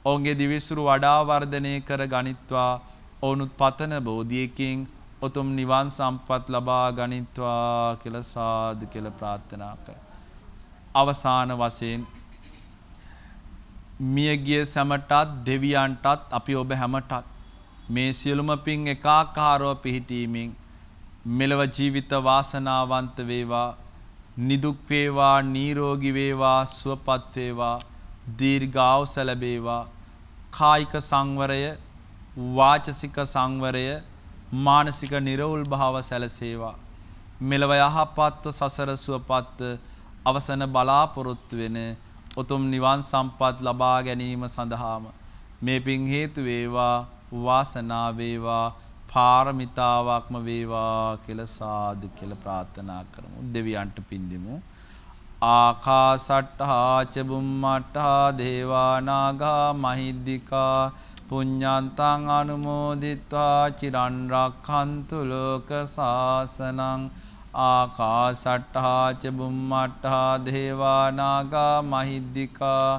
[SPEAKER 2] ඔවුන්ගේ දිවිසුරු වඩා වර්ධනය කර ගනිත්වා. ඔවුනුත් පතන බෝධියකින් උතුම් නිවන් සම්පත් ලබා ගනිත්වා කියලා සාදු කියලා ප්‍රාර්ථනා කරා. අවසාන වශයෙන් මියගිය සැමටත් දෙවියන්ටත් අපි ඔබ හැමටත් මේ සියලුම පින් එකාකාරව පිහිටීමෙන් මෙලව ජීවිත වාසනාවන්ත වේවා, නිදුක් වේවා, නිරෝගී වේවා, සුවපත් වේවා, දීර්ඝායුෂ ලැබේවා. කායික සංවරය, වාචසික සංවරය, මානසික නිරවුල් භාව සැලසේවා. මෙලව යහපත්ව සසර සුවපත් අවසන බලාපොරොත්තු වෙන උතුම් නිවන් සම්පත් ලබා ගැනීම සඳහාම මේ පින් හේතු වේවා, වාසනාව වේවා, පාරමිතාවක්ම වේවා කියලා සාදු කියලා ප්‍රාර්ථනා කරමු. දෙවියන්ට පින් දෙමු. ආකාසට්ඨා ච බුම්මට්ඨා දේවා නාග මහිද්దికා පුඤ්ඤන්තං අනුමෝදිත්වා චිරන් රක්ඛන්තු ලෝක සාසනං. ආකාසට්ඨා ච බුම්මට්ඨා දේවා නාග මහිද්దికා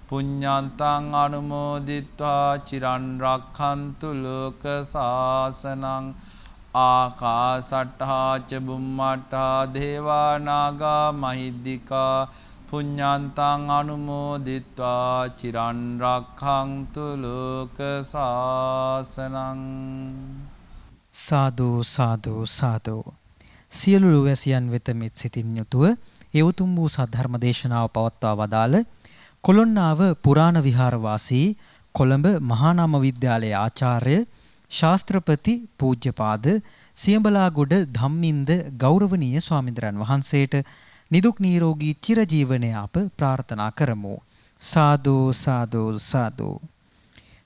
[SPEAKER 2] පුඤ්ඤන්තං අනුමෝදිත්වා චිරන් රක්ඛන්තු ලෝක සාසනං. ආකාසට්ඨා ච බුම්මට්ඨා දේවා නාග මහිද්దికා පුඤ්ඤන්තං අනුමෝදිත්වා චිරන් රක්ඛන්තු ලෝක සාසනං.
[SPEAKER 1] සාදු සාදු සාදු. සියලු ලෝවැසියන් වෙත මෙත් සිතින් යුතුව ඒ උතුම් වූ සද්ධර්ම දේශනාව පවත්වා වදාළ කොළොන්නාව පුරාණ විහාර වාසී කොළඹ මහා නාම විද්‍යාලයේ ආචාර්ය ශාස්ත්‍රපති පූජ්‍යපාද සියඹලාගොඩ ධම්මින්ද ගෞරවනීය ස්වාමීන්ද්‍රයන් වහන්සේට නිදුක් නිරෝගී චිරජීවනය අප ප්‍රාර්ථනා කරමු. සාදු සාදු සාදු.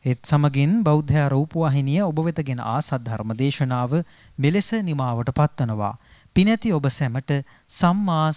[SPEAKER 1] ඒත් සමගින් බෞද්ධ රූපවාහිනිය ඔබ වෙතගෙන ආ සද්ධර්ම දේශනාව මෙලෙස නිමාවට පත්වනවා. පිනැති ඔබ සැමට සම්මා